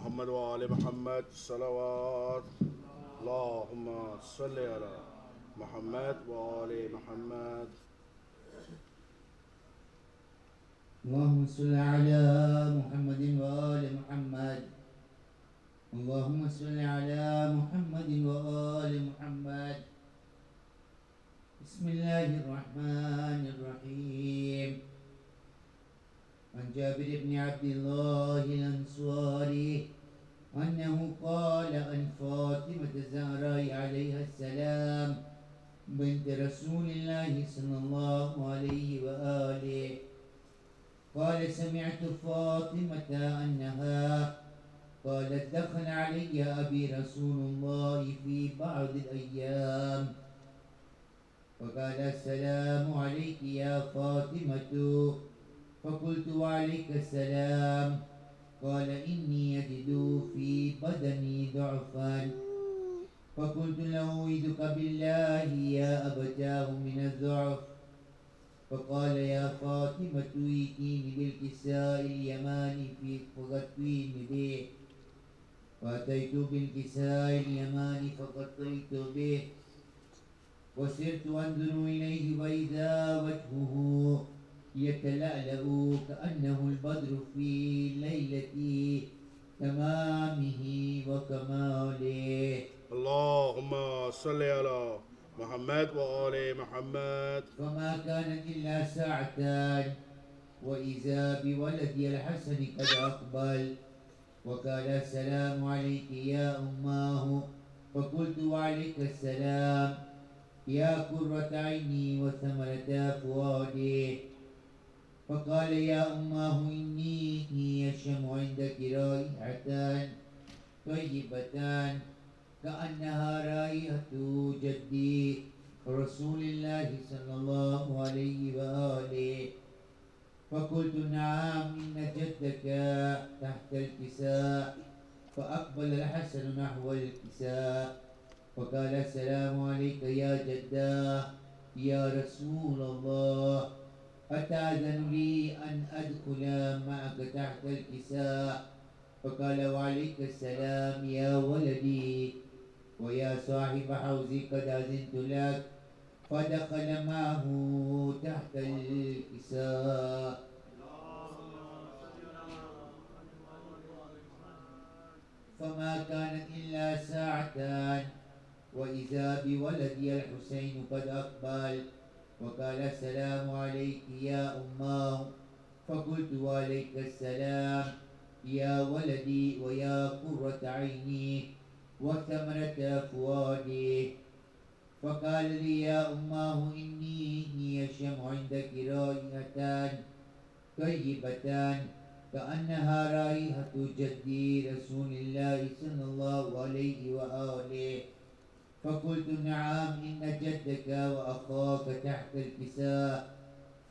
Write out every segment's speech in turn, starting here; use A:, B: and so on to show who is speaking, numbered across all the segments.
A: محمد وآل محمد صلوات. اللهم صل على محمد وآل محمد.
B: اللهم صل على محمد وآل محمد. اللهم صل على محمد وآل محمد. بسم الله الرحمن الرحيم. عن جابر بن عبد الله الأنصاري أنه قال عن فاطمة الزهراء عليها السلام بنت رسول الله صلى الله عليه وآله قال سمعت فاطمة أنها قالت دخل علي أبي رسول الله في بعض الأيام فقال السلام عليك يا فاطمة فقلت وعليك السلام قال إني أجد في بدني ضعفا فقلت له أعوذك بالله يا أبتاه من الضعف فقال يا فاطمة ائتيني بالكساء اليماني في فغطيني به فأتيت بالكساء اليماني فغطيت به وسرت أنظر إليه وإذا وجهه يتلألأ كأنه البدر في ليلة تمامه وكماله.
A: اللهم صل على محمد وآل محمد.
B: فما كانت إلا ساعتان وإذا بولدي الحسن قد أقبل وقال السلام عليك يا أماه فقلت وعليك السلام يا قرة عيني وثمرة فؤادي فقال يا أماه إني أشم عندك رائحتان طيبتان كأنها رائحة جدي رسول الله صلى الله عليه وآله فقلت نعم إن جدك تحت الكساء فأقبل الحسن نحو الكساء فقال السلام عليك يا جداه يا رسول الله أتأذن لي أن أدخل معك تحت الكساء فقال وعليك السلام يا ولدي ويا صاحب حوزي قد أذنت لك فدخل معه تحت الكساء. فما كانت إلا ساعتان وإذا بولدي الحسين قد أقبل وقال السلام عليك يا أماه فقلت وعليك السلام يا ولدي ويا قرة عيني وثمرة فؤادي فقال لي يا أماه إني أشم عندك رائحتان طيبتان كأنها رائحة جدي رسول الله صلى الله عليه وآله فقلت نعم إن جدك وأخاك تحت الكساء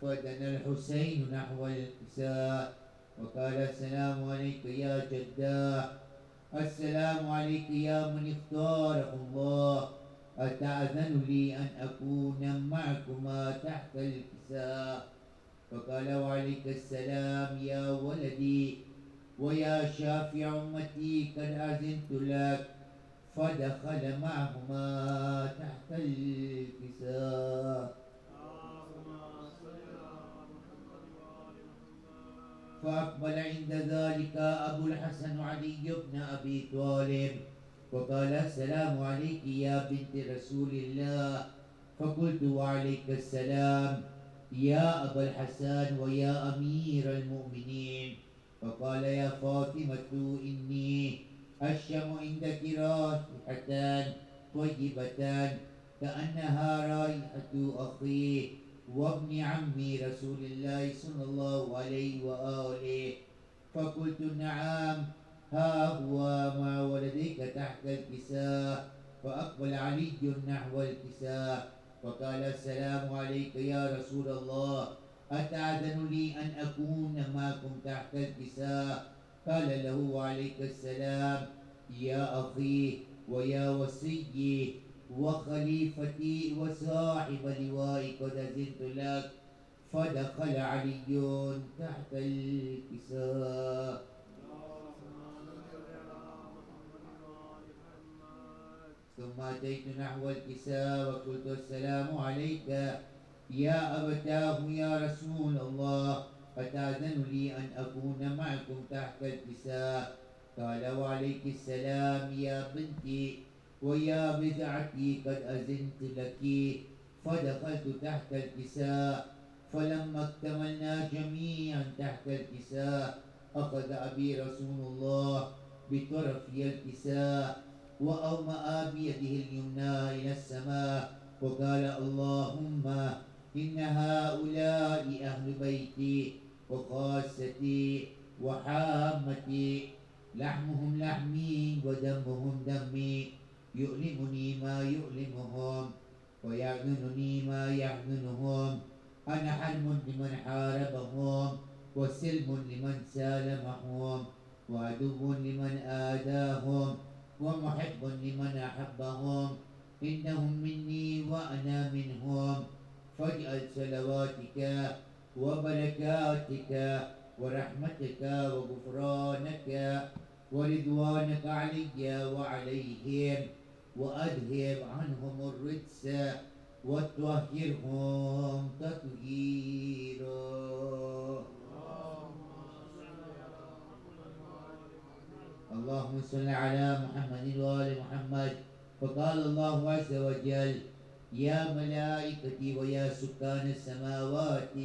B: فدنا الحسين نحو الكساء وقال السلام عليك يا جداه السلام عليك يا من اختاره الله أتأذن لي أن أكون معكما تحت الكساء فقال وعليك السلام يا ولدي ويا شافع أمتي قد أذنت لك فدخل معهما تحت الكساء. فأقبل عند ذلك أبو الحسن علي بن أبي طالب وقال السلام عليك يا بنت رسول الله فقلت وعليك السلام يا أبا الحسن ويا أمير المؤمنين فقال يا فاطمة إني أشم عندك رائحتان طيبتان كأنها رائحة أخي وابن عمي رسول الله صلى الله عليه وآله فقلت نعم ها هو مع ولديك تحت الكساء فأقبل علي نحو الكساء فقال السلام عليك يا رسول الله أتأذن لي أن أكون معكم تحت الكساء قال له وعليك السلام يا أخي ويا وصيي وخليفتي وصاحب لوائي قد أذنت لك فدخل علي تحت الكساء. ثم أتيت نحو الكساء وقلت السلام عليك يا أبتاه يا رسول الله أتأذن لي أن أكون معكم تحت الكساء؟ قال وعليك السلام يا بنتي ويا بضعتي قد أذنت لك. فدخلت تحت الكساء، فلما اكتملنا جميعا تحت الكساء أخذ أبي رسول الله بطرفي الكساء وأومأ بيده اليمنى إلى السماء وقال اللهم إن هؤلاء أهل بيتي وخاصتي وحامتي، لحمهم لحمي ودمهم دمي، يؤلمني ما يؤلمهم ويحزنني ما يحزنهم. أنا حرب لمن حاربهم وسلم لمن سالمهم وعدو لمن آذاهم ومحب لمن أحبهم. إنهم مني وأنا منهم. فاجعل صلواتك وبركاتك ورحمتك وغفرانك ورضوانك علي وعليهم، وأذهب عنهم الرجس وطهرهم تطهيرا. اللهم صل على محمد وآل محمد. فقال الله عز وجل يا ملائكتي ويا سكان السماوات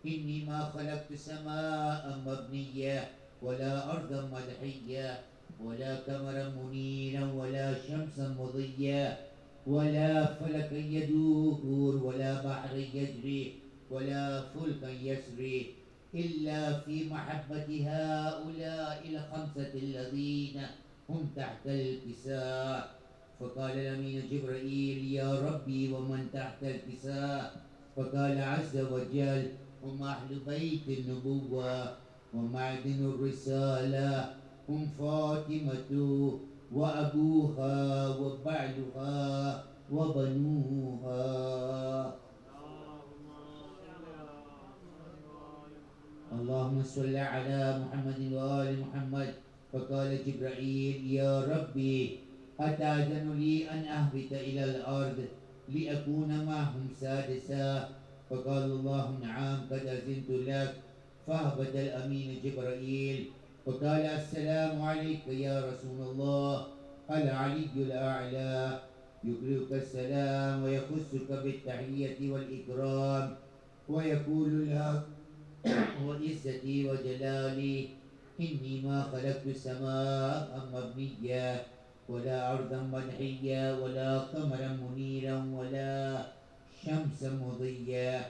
B: إني ما خلقت سماء مبنية ولا أرضا مدحية ولا قمرا منيرا ولا شمسا مضية ولا فلكا يدور ولا بحر يجري ولا فلكا يسري إلا في محبة هؤلاء الخمسة الذين هم تحت الكساء. فقال الأمين جبرائيل يا ربي ومن تحت الكساء؟ فقال عز وجل هم أهل بيت النبوة ومعدن الرسالة، هم فاطمة وأبوها وبعلها وبنوها. اللهم صل على محمد وآل محمد. فقال جبرائيل يا ربي أتأذن لي أن أهبط إلى الأرض لأكون معهم سادسا؟ فقال الله نعم قد أذنت لك. فهبط الأمين جبرائيل وقال السلام عليك يا رسول الله. العلي الأعلى يقرئك السلام ويخصك بالتحية والإكرام ويقول لك وعزتي وجلالي إني ما خلقت سماء مبنية ولا أرضا مدحية ولا قمرا منيرا ولا شمسا مضية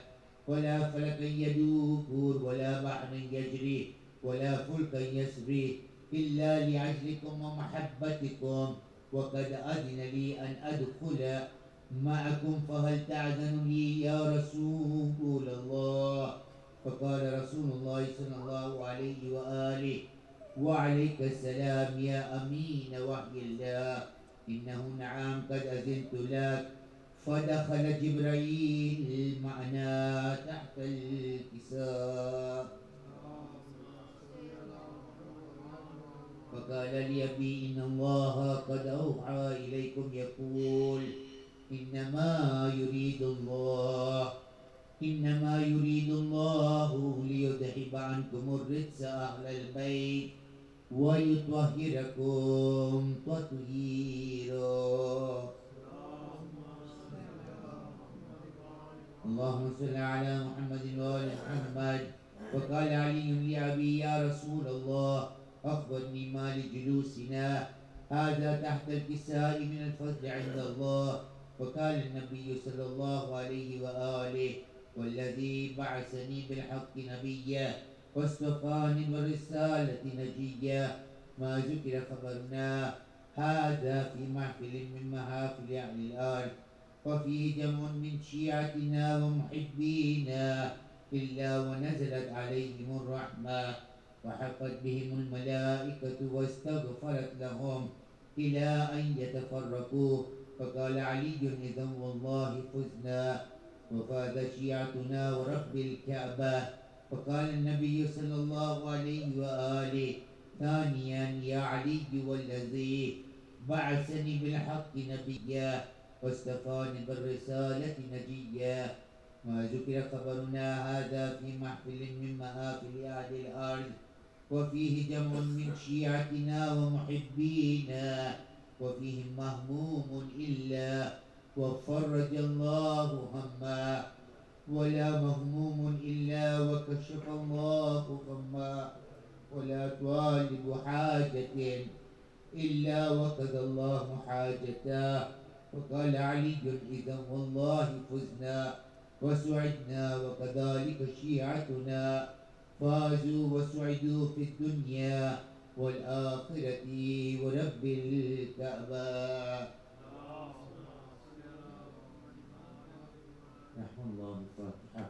B: ولا فلكا يدور ولا بحر يجري ولا فلكا يسري إلا لعجلكم ومحبتكم. وقد أذن لي أن أدخل معكم فهل تأذن لي يا رسول الله؟ فقال رسول الله صلى الله عليه وآله وعليك السلام يا أمين وحي الله إنه نعم قد أذنت لك. فدخل جبرائيل معنا تحت الكساء فقال لي أبي إن الله قد أوحى إليكم يقول إنما يريد الله ليذهب عنكم الرجس أهل البيت ويطهركم تطهيرا. اللهم صل على محمد وآل محمد. وقال علي لأبي يا رسول الله أخبرني ما لجلوسنا هذا تحت الكساء من الفضل عند الله. وقال النبي صلى الله عليه وآله والذي بعثني بالحق نبيا واصطفاني بالرسالة نجيا ما ذكر خبرنا هذا في محفل من محافل أهل الأرض وفيه جمع من شيعتنا ومحبينا إلا ونزلت عليهم الرحمة وحفت بهم الملائكة واستغفرت لهم إلى أن يتفرقوا. فقال علي إذا والله فزنا وفاز شيعتنا ورب الكعبة. فقال النبي صلى الله عليه وآله ثانيا يا علي والذي بعثني بالحق نبيا واصطفاني بالرسالة نجيا. ما ذكر خبرنا هذا في محفل من محافل أهل الأرض وفيه جمع من شيعتنا ومحبينا وفيهم مهموم إلا وفرج الله هما ولا مهموم إلا وكشف الله غما ولا طالب حاجة إلا وقضى الله حاجته. وقال علي إذا والله فزنا وسعدنا وكذلك شيعتنا فازوا وسعدوا في الدنيا والآخرة ورب الكعبة. رحم الله الفاتحة.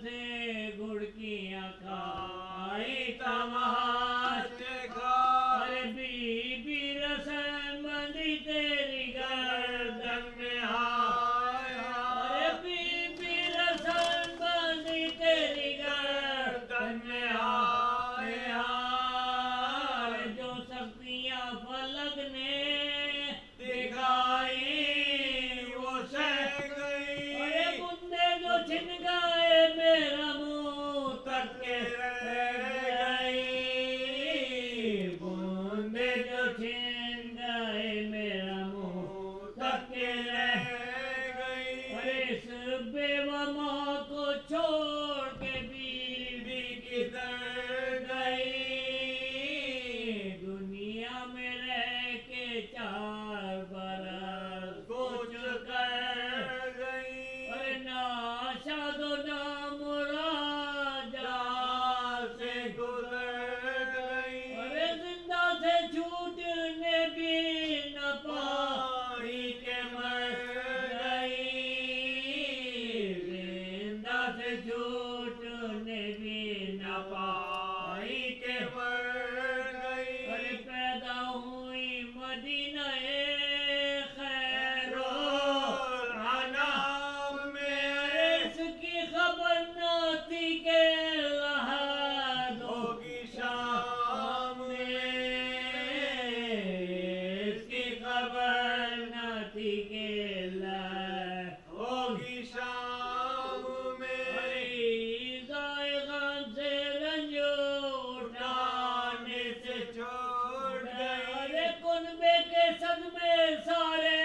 C: سے گڑ کی کھائی تماشے کا ارے بی بی رسن بندی تیری گردن میں ارے بی بی رسن بندی تیری گردن میں ارے جو سختیاں فلک نے دکھائی وہ سہ گئی ارے بندے جو چھن گئے میرا منہ تک کے رہ گئی بندے جو چھن گئے میرا منہ تک کے رہ گئی ارے اس بیوہ ماں کو چھوڑ کے بیوی کدھر گئی دنیا میں رہ کے 4 برس کچھ کر گئی ارے نا شاد و نا مراد جہاں سے گزر گئی ارے زندہ سے چھوٹنے بھی نہ پائی کہ مر گئی زندہ سے چھوٹنے بھی نہ پائی کہ مر گئی ارے پیدا ہوئی مدینہ خیر الانام میں ارے اس کی خبر نہ تھی کہ لحد ہوگی شام میں اس کی خبر نہ تھی کہ لحد ہوگی شام میں ارے ایذائے غم سے رنج اٹھانے سے چھوڑ گئی ارے کنبے کے صدمے سارے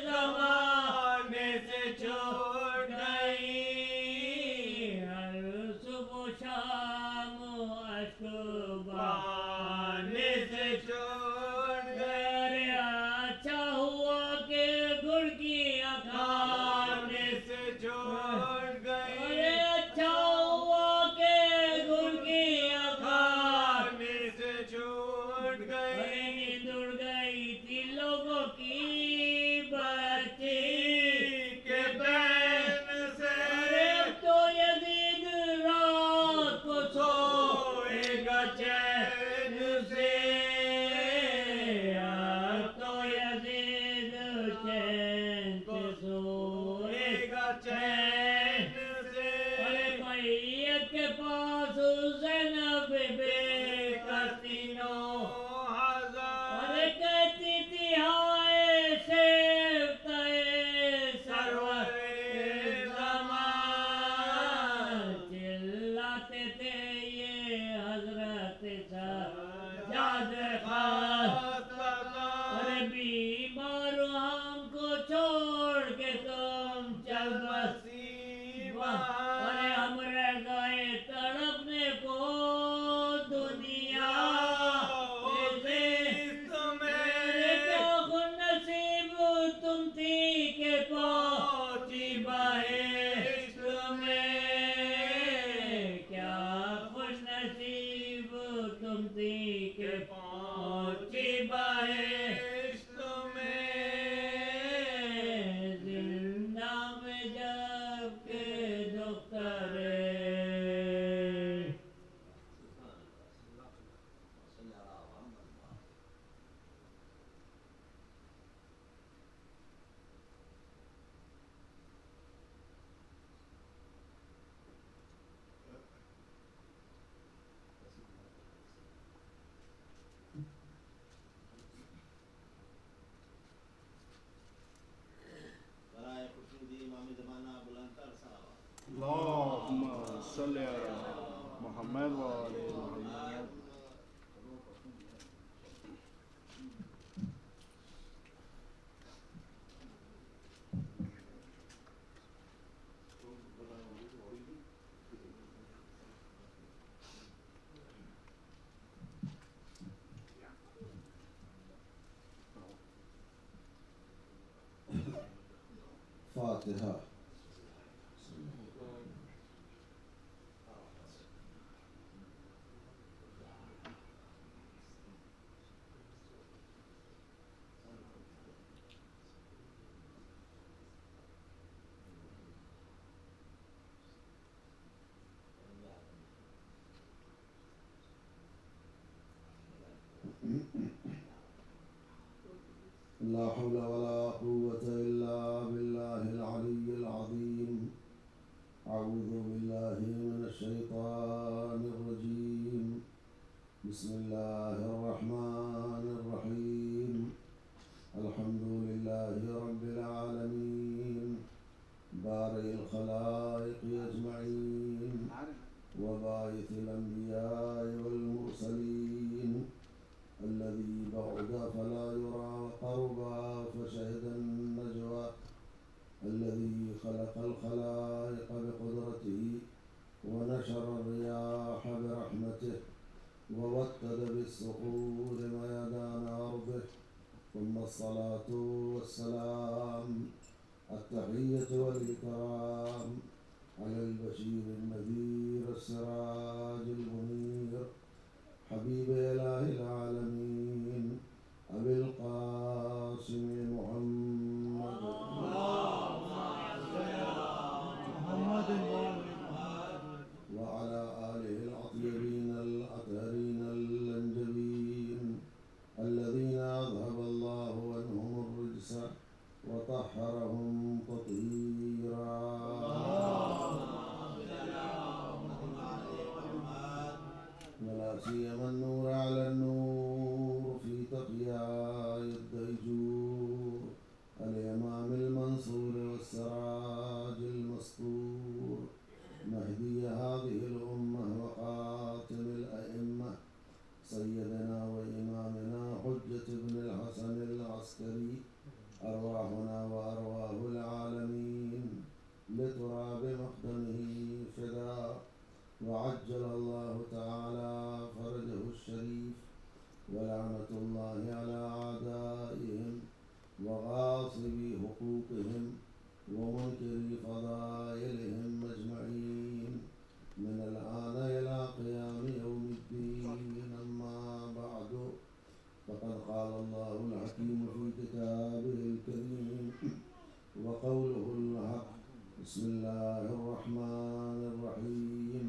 C: زمانے سے چھوڑ گئی ہر صبح و شام اشک بہانے سے چھوڑ گئی ارے اچھا ہوا کہ گڑ کی کھانے سے چھوڑ گئی ارے اچھا ہوا کہ گڑ کی کھانے سے چھوڑ گئی ارے نیند اڑ گئی تھی لوگوں کی بچی کے بین سے ارے اب تو یزید رات کو سوئے گا چین سے اب تو یزید چین سے سوئے گا چین سے ارے میت کے پاس زینب بے کرتی 9,000 ارے کہتی تھی ہائے شیفتہ سرور زمان چلاتے تھے یہ حضرت سجاد خاص ارے بیمار ہم کو چھوڑ کے تم چل بسی ارے ہم رہ گئے تڑپنے کو دنیا ارے کیا خوش نصیب تم تھی کہ پہنچی بہشت میں کیا خوش نصیب تم تھی کہ پہنچی بہشت میں زندہ میں جب کے دختر
A: اللهم صل على محمد وآل محمد
B: فاتحہ
D: لا حول ولا قوة إلا بالله العلي العظيم. أعوذ بالله من الشيطان الرجيم. بسم الله الرحمن الرحيم. الحمد لله رب العالمين بارئ الخلائق أجمعين وباعث الأنبياء والمرسلين الذي بعد فلا يرى وقرب فشهد النجوى الذي خلق الخلائق بقدرته ونشر الرياح برحمته ووتد بالصخور ميدان أرضه. ثم الصلاة والسلام التحية والإكرام على البشير النذير السراج المنير حبيب إله العالمين أبي القاسم محمد وعلى آله الأطيبين الأطهرين الأنجبين الذين أذهب الله عنهم الرجس وطهرهم تطهيرا. ولا سيما النور على النور في تقياء الديجور الإمام المنصور والسراج المستور مهدي هذه الأمة وخاتم الأئمة سيدنا وإمامنا حجة بن الحسن العسكري أرواحنا وأرواح العالمين لتراب مقدمه فداء. وعجل الله تعالى فرجه الشريف ولعنة الله على أعدائهم وغاصبي حقوقهم ومنكري فضائلهم أجمعين من الآن إلى قيام يوم الدين. أما بعد فقد قال الله الحكيم في كتابه الكريم وقوله الحق. بسم الله الرحمن الرحيم.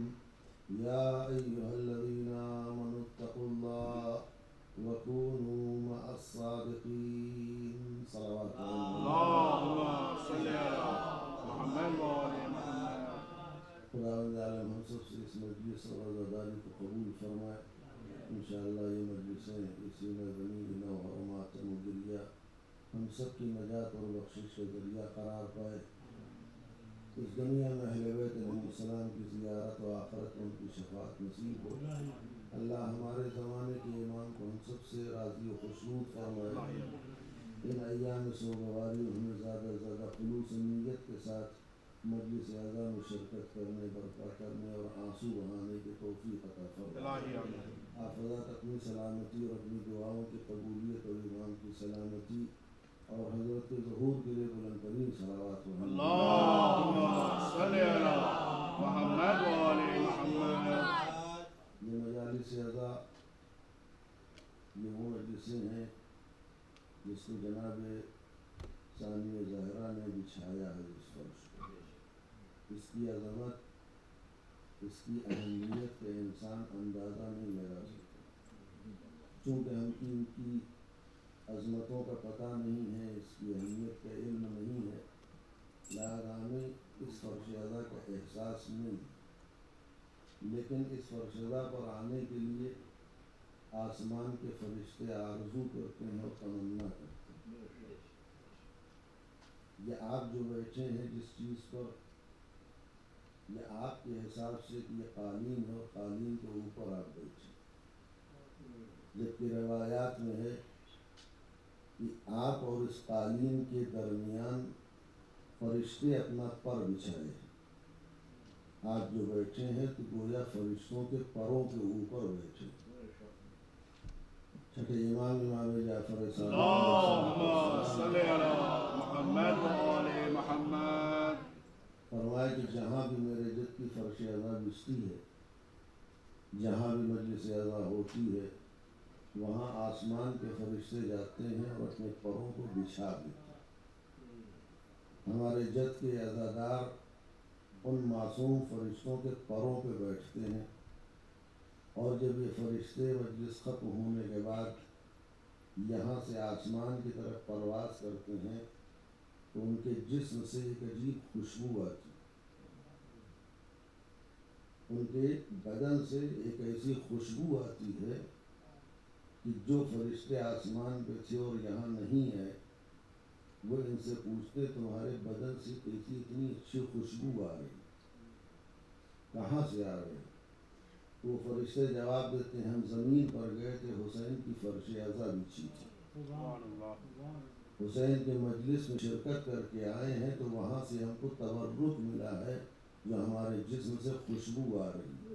D: يا أيها الذين آمنوا اتقوا الله وكونوا مع الصادقين. صلوات
A: اللهم صل على محمد وآل محمد.
D: خداوند عالم ہم سب سے اس مجلس اور عزاداری کو قبول فرمائے. انشاءاللہ یہ مجلسیں اسی میں بنی نو حرمات مدریہ ہم سب کی نجات اور بخشش کا ذریعہ قرار پائے. اس دنیا میں اہل بیت علیہ السلام کی زیارت و آخرت میں ان کی شفاعت نصیب ہو. اللہ ہمارے زمانے کے امام کو ہم سب سے راضی و خوشنود فرمائے. ان ایام سوگواری ہمیں زیادہ سے زیادہ خلوص نیت کے ساتھ مجلس اعظم میں شرکت کرنے برپا کرنے اور آنسو بہانے کی توفیق عطا فرمائے. آپ حضرات اپنی سلامتی اور اپنی دعاؤں کی قبولیت اور امام کی سلامتی اور حضرت کے ظہور کے لیے بلند ترین صلوات و
A: اللهم صل على محمد وآل محمد.
D: یہ مجالس اعضاء یہ وہ مجلسیں ہیں جس کو جناب ثانی زہرا نے بچھایا ہے اس فرش کو. اس کی عظمت اس کی اہمیت کا انسان اندازہ نہیں لگا سکتا. چونکہ ہم کی ان کی عظمتوں کا پتہ نہیں ہے, اس کی اہمیت کا علم نہیں ہے, لہذا ہمیں اس فرش اعضاء کا احساس نہیں. لیکن اس فرش اعضاء پر آنے کے لیے آسمان کے فرشتے آرزو کرتے ہیں اور تمنا کرتے ہیں. یہ آپ جو بیٹھے ہیں جس چیز پر, یہ آپ کے حساب سے کہ یہ قالین ہے اور قالین کے اوپر آپ بیٹھے, جبکہ روایات میں ہے کہ آپ اور اس قالین کے درمیان فرشتے اپنا پر بچھائے ہیں. آپ جو بیٹھے ہیں تو گویا فرشتوں کے پروں کے اوپر بیٹھے. چھٹے امام جعفر صادق
A: اللهم صل على محمد وآل محمد.
D: فرمائے کہ جہاں بھی میرے جد کی فرش اعضاء بچتی ہے, جہاں بھی مجلس اعضاء ہوتی ہے, وہاں آسمان کے فرشتے جاتے ہیں اور اپنے پروں کو بچھا دیتے ہیں. ہمارے جد کے عزادار ان معصوم فرشتوں کے پروں پہ بیٹھتے ہیں, اور جب یہ فرشتے مجلس ختم ہونے کے بعد یہاں سے آسمان کی طرف پرواز کرتے ہیں تو ان کے جسم سے ایک عجیب خوشبو آتی، ان کے بدن سے ایک ایسی خوشبو آتی ہے کہ جو فرشتے آسمان پہ تھے اور یہاں نہیں ہے، وہ ان سے پوچھتے تمہارے بدن سے کیسی اتنی اچھی خوشبو آ رہی، کہاں سے آ رہی؟ وہ فرشتے جواب دیتے ہیں ہم زمین پر گئے تھے، حسین کی فرش اعضا بچھی تھی، حسین کے مجلس میں شرکت کر کے آئے ہیں تو وہاں سے ہم کو تبرک ملا ہے جو ہمارے جسم سے خوشبو آ رہی ہے۔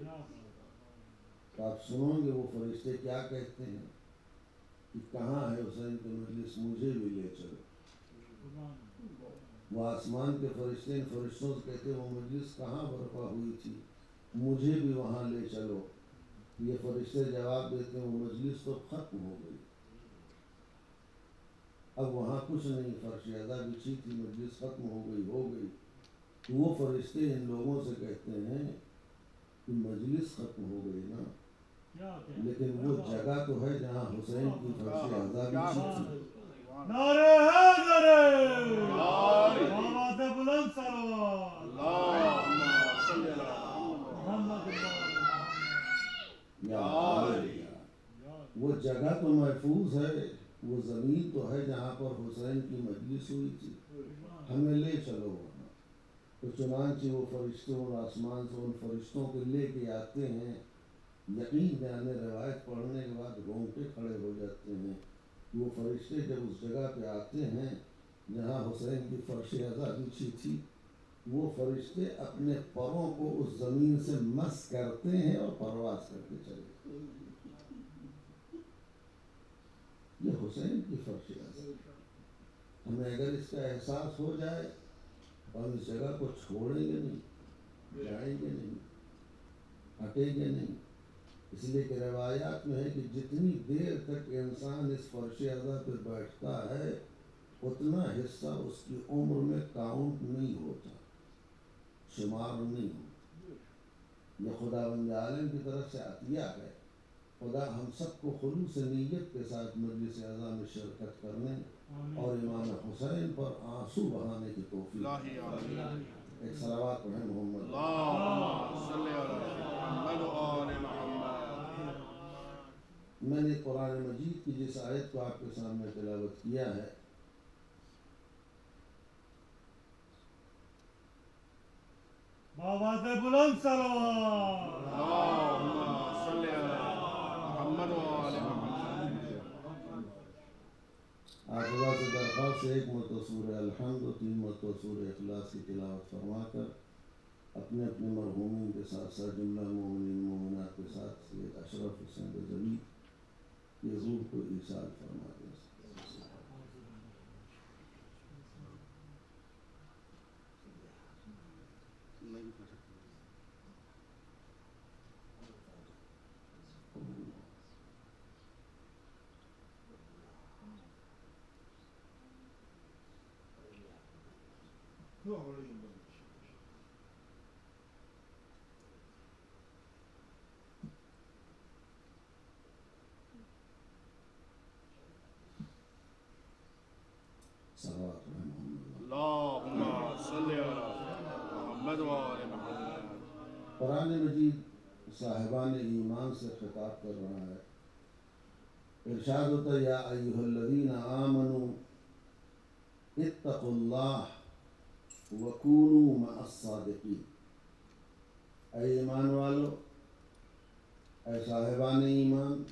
D: تو آپ سنو گے وہ فرشتے کیا کہتے ہیں کہ کہاں ہے حسین کے مجلس، مجھے بھی لے چلو۔ وہ آسمان کے فرشتے ان فرشتوں سے کہتے ہیں وہ مجلس کہاں برپا ہوئی تھی، مجھے بھی وہاں لے چلو۔ یہ فرشتے جواب دیتے ہیں وہ مجلس تو ختم ہو گئی، اب وہاں کچھ نہیں، فرش اعضا بچھی تھی، مجلس ختم ہو گئی۔ تو وہ فرشتے ان لوگوں سے کہتے ہیں کہ مجلس ختم ہو گئی نا، لیکن وہ جگہ تو ہے جہاں حسین کی فرش اعضا بچھی تھی۔
A: نعرہ حیدر، آواز بلند صلوات، اللہم صلی علی محمد
D: وہ جگہ تو محفوظ ہے، وہ زمین تو ہے جہاں پر حسین کی مجلس ہوئی تھی، ہمیں لے چلو وہاں۔ تو چنانچہ وہ فرشتے اور آسمان سے ان فرشتوں کو لے کے آتے ہیں، یقین جانے روایت پڑھنے کے بعد رونگٹے کھڑے ہو جاتے ہیں۔ وہ فرشتے جب اس جگہ پہ آتے ہیں جہاں حسین کی فرش اعضا بچھی تھی، وہ فرشتے اپنے پروں کو اس زمین سے مس کرتے ہیں اور پرواز کر کے چلے۔ یہ حسین کی فرش اعضا، ہمیں اگر اس کا احساس ہو جائے تو ہم اس جگہ کو چھوڑیں گے نہیں، جائیں گے نہیں، ہٹیں گے نہیں۔ اس لیے کہ روایات میں ہے کہ جتنی دیر تک انسان اس فرش اعضا پہ بیٹھتا ہے اتنا حصہ اس کی عمر میں کاؤنٹ نہیں ہوتا، شمار نہیں ہوتا۔ یہ خداوند عالم کی طرف سے عطیہ ہے۔ خدا ہم سب کو خلوص نیت کے ساتھ مجلس اعضا میں شرکت کرنے اور امام حسین پر آنسو بہانے کی توفیق عطا۔ ایک صلوات پڑھیں محمد،
A: اللہم صلی علی محمد و آل محمد۔
D: میں نے قرآن مجید کی جس آیت کو آپ کے سامنے تلاوت کیا ہے،
A: آواز بلند صلوات، اللہم صلی علی محمد و آل محمد۔
D: آپ خدا سے درخواست ہے ایک مرتبہ سورہ الحمد و 3 مرتبہ سورہ اخلاص کی تلاوت فرما کر اپنے اپنے مرحومین کے ساتھ ساتھ جملہ مومنین مومنات کے ساتھ سید اشرف حسین رضوی کی روح کو ایصال فرما دیں۔ صلوات محمد۔
A: اللہم صلی علی محمد و آل محمد۔
D: قرآن مجید صاحبان ایمان سے خطاب کر رہا ہے۔ ارشاد ہوتا ہے یا ایھا الذین آمنوا اتقوا اللہ وکونوا مع الصادقین۔ اے ایمان والو، اے صاحبان ایمان،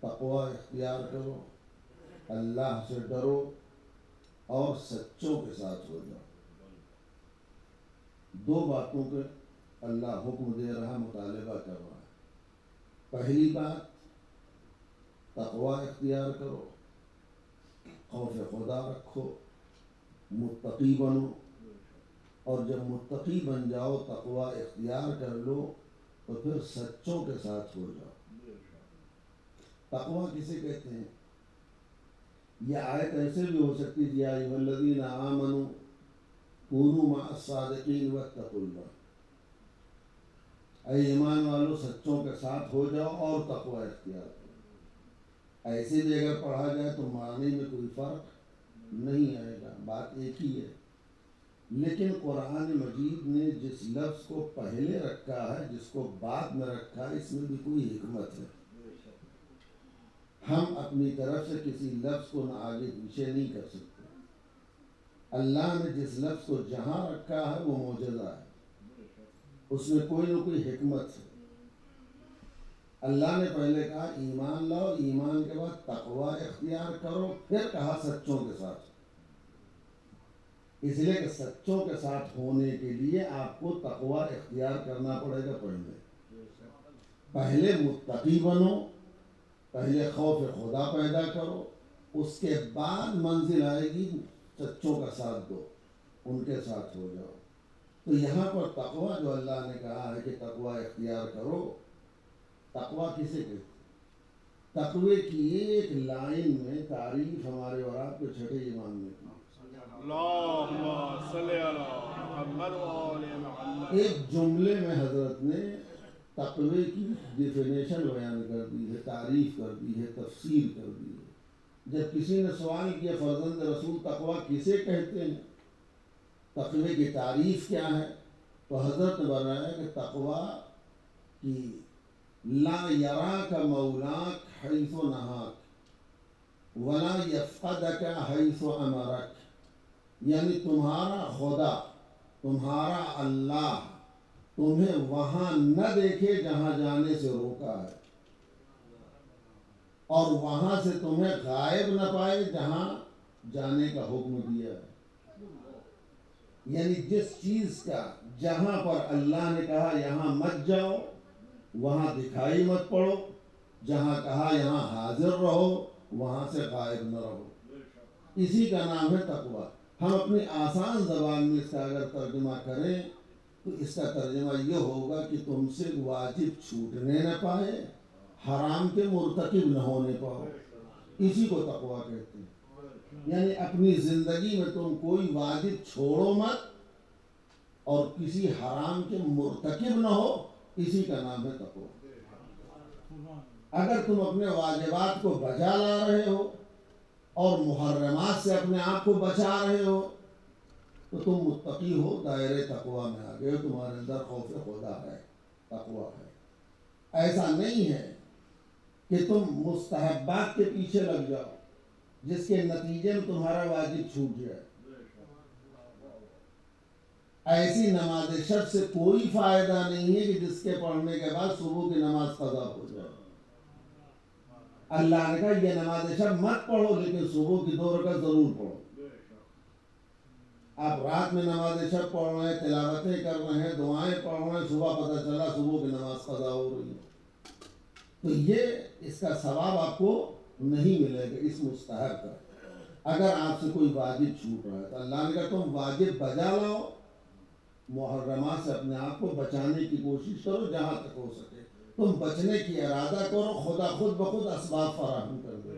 D: تقوی اختیار کرو، اللہ سے ڈرو اور سچوں کے ساتھ ہو جاؤ۔ دو باتوں کے اللہ حکم دے رہا، مطالبہ کر رہا ہے۔ پہلی بات تقوی اختیار کرو، خوف خدا رکھو، متقی بنو، اور جب متقی بن جاؤ، تقوی اختیار کر لو تو پھر سچوں کے ساتھ ہو جاؤ۔ تقوی کسے کہتے ہیں؟ یہ آیت ایسے بھی ہو سکتی ہے یا ایھا الذین آمنوا کونوا مع الصادقین واتقوا اللہ۔ اے ایمان والو، سچوں کے ساتھ ہو جاؤ اور تقوی اختیار کرو۔ ایسے بھی اگر پڑھا جائے تو معنی میں کوئی فرق نہیں آئے گا، بات ایک ہی ہے۔ لیکن قرآن مجید نے جس لفظ کو پہلے رکھا ہے، جس کو بعد میں رکھا ہے، اس میں بھی کوئی حکمت ہے۔ ہم اپنی طرف سے کسی لفظ کو نہ آگے پیچھے نہیں کر سکتے۔ اللہ نے جس لفظ کو جہاں رکھا ہے وہ معجزہ ہے، اس میں کوئی نہ کوئی حکمت ہے۔ اللہ نے پہلے کہا ایمان لاؤ، ایمان کے بعد تقوی اختیار کرو، پھر کہا سچوں کے ساتھ۔ اس لیے کہ سچوں کے ساتھ ہونے کے لیے آپ کو تقوی اختیار کرنا پڑے گا۔ پہلے متقی بنو، پہلے خوف خدا پیدا کرو، اس کے بعد منزل آئے گی سچوں کا ساتھ دو، ان کے ساتھ ہو جاؤ۔ تو یہاں پر تقوی جو اللہ نے کہا ہے کہ تقوی اختیار کرو، تقوی کسے کہتے ہیں؟ تقوی کی ایک لائن میں تعریف ہمارے اور آپ کے چھٹے امام نے کی۔
A: اللہم صلی علی محمد و آل محمد۔
D: ایک جملے میں حضرت نے تقوی کی ڈیفینیشن بیان کر دی ہے، تعریف کر دی ہے، تفسیر کر دی ہے۔ جب کسی نے سوال کیا فرزند رسول تقوی کسے کہتے ہیں، تقوی کی تعریف کیا ہے، تو حضرت نے بتایا کہ تقوی کی لا یراک مولاک حیث نہاک ولا یفقدک حیث امرک، یعنی تمہارا خدا، تمہارا اللہ تمہیں وہاں نہ دیکھے جہاں جانے سے روکا ہے، اور وہاں سے تمہیں غائب نہ پائے جہاں جانے کا حکم دیا ہے۔ یعنی جس چیز کا جہاں پر اللہ نے کہا یہاں مت جاؤ، وہاں دکھائی مت پڑو، جہاں کہا یہاں حاضر رہو، وہاں سے غائب نہ رہو، اسی کا نام ہے تقوی۔ ہم اپنی آسان زبان میں اس کا اگر ترجمہ کریں تو اس کا ترجمہ یہ ہوگا کہ تم سے واجب چھوٹنے نہ پائے، حرام کے مرتکب نہ ہونے پاؤ، اسی کو تقوی کہتے ہیں۔ یعنی اپنی زندگی میں تم کوئی واجب چھوڑو مت اور کسی حرام کے مرتکب نہ ہو، اسی کا نام ہے تقوی۔ اگر تم اپنے واجبات کو بجا لا رہے ہو اور محرمات سے اپنے آپ کو بچا رہے ہو تو تم متقی ہو، دائرے تقوی میں آ گئے ہو، تمہارے اندر خوف خدا ہے، تقوی ہے۔ ایسا نہیں ہے کہ تم مستحبات کے پیچھے لگ جاؤ جس کے نتیجے میں تمہارا واجب چھوٹ جائے۔ ایسی نماز شب سے کوئی فائدہ نہیں ہے کہ جس کے پڑھنے کے بعد صبح کی نماز قضا ہو جائے۔ اللہ نے کہا یہ نماز شب مت پڑھو لیکن صبح کی 2 رکعت ضرور پڑھو۔ آپ رات میں نماز شب پڑھ رہے ہیں، تلاوتیں کر رہے ہیں، دعائیں پڑھ رہے ہیں، صبح پتہ چلا صبح کی نماز قضا ہو رہی ہے، تو یہ اس کا ثواب آپ کو نہیں ملے گا اس مستحب کا۔ اگر آپ سے کوئی واجب چھوٹ رہا ہے تو اللہ نے کہا تم واجب بجا لاؤ، محرمات سے اپنے آپ کو بچانے کی کوشش کرو جہاں تک ہو سکے، تم بچنے کی ارادہ کرو، خدا خود بخود اسباب فراہم کر دے۔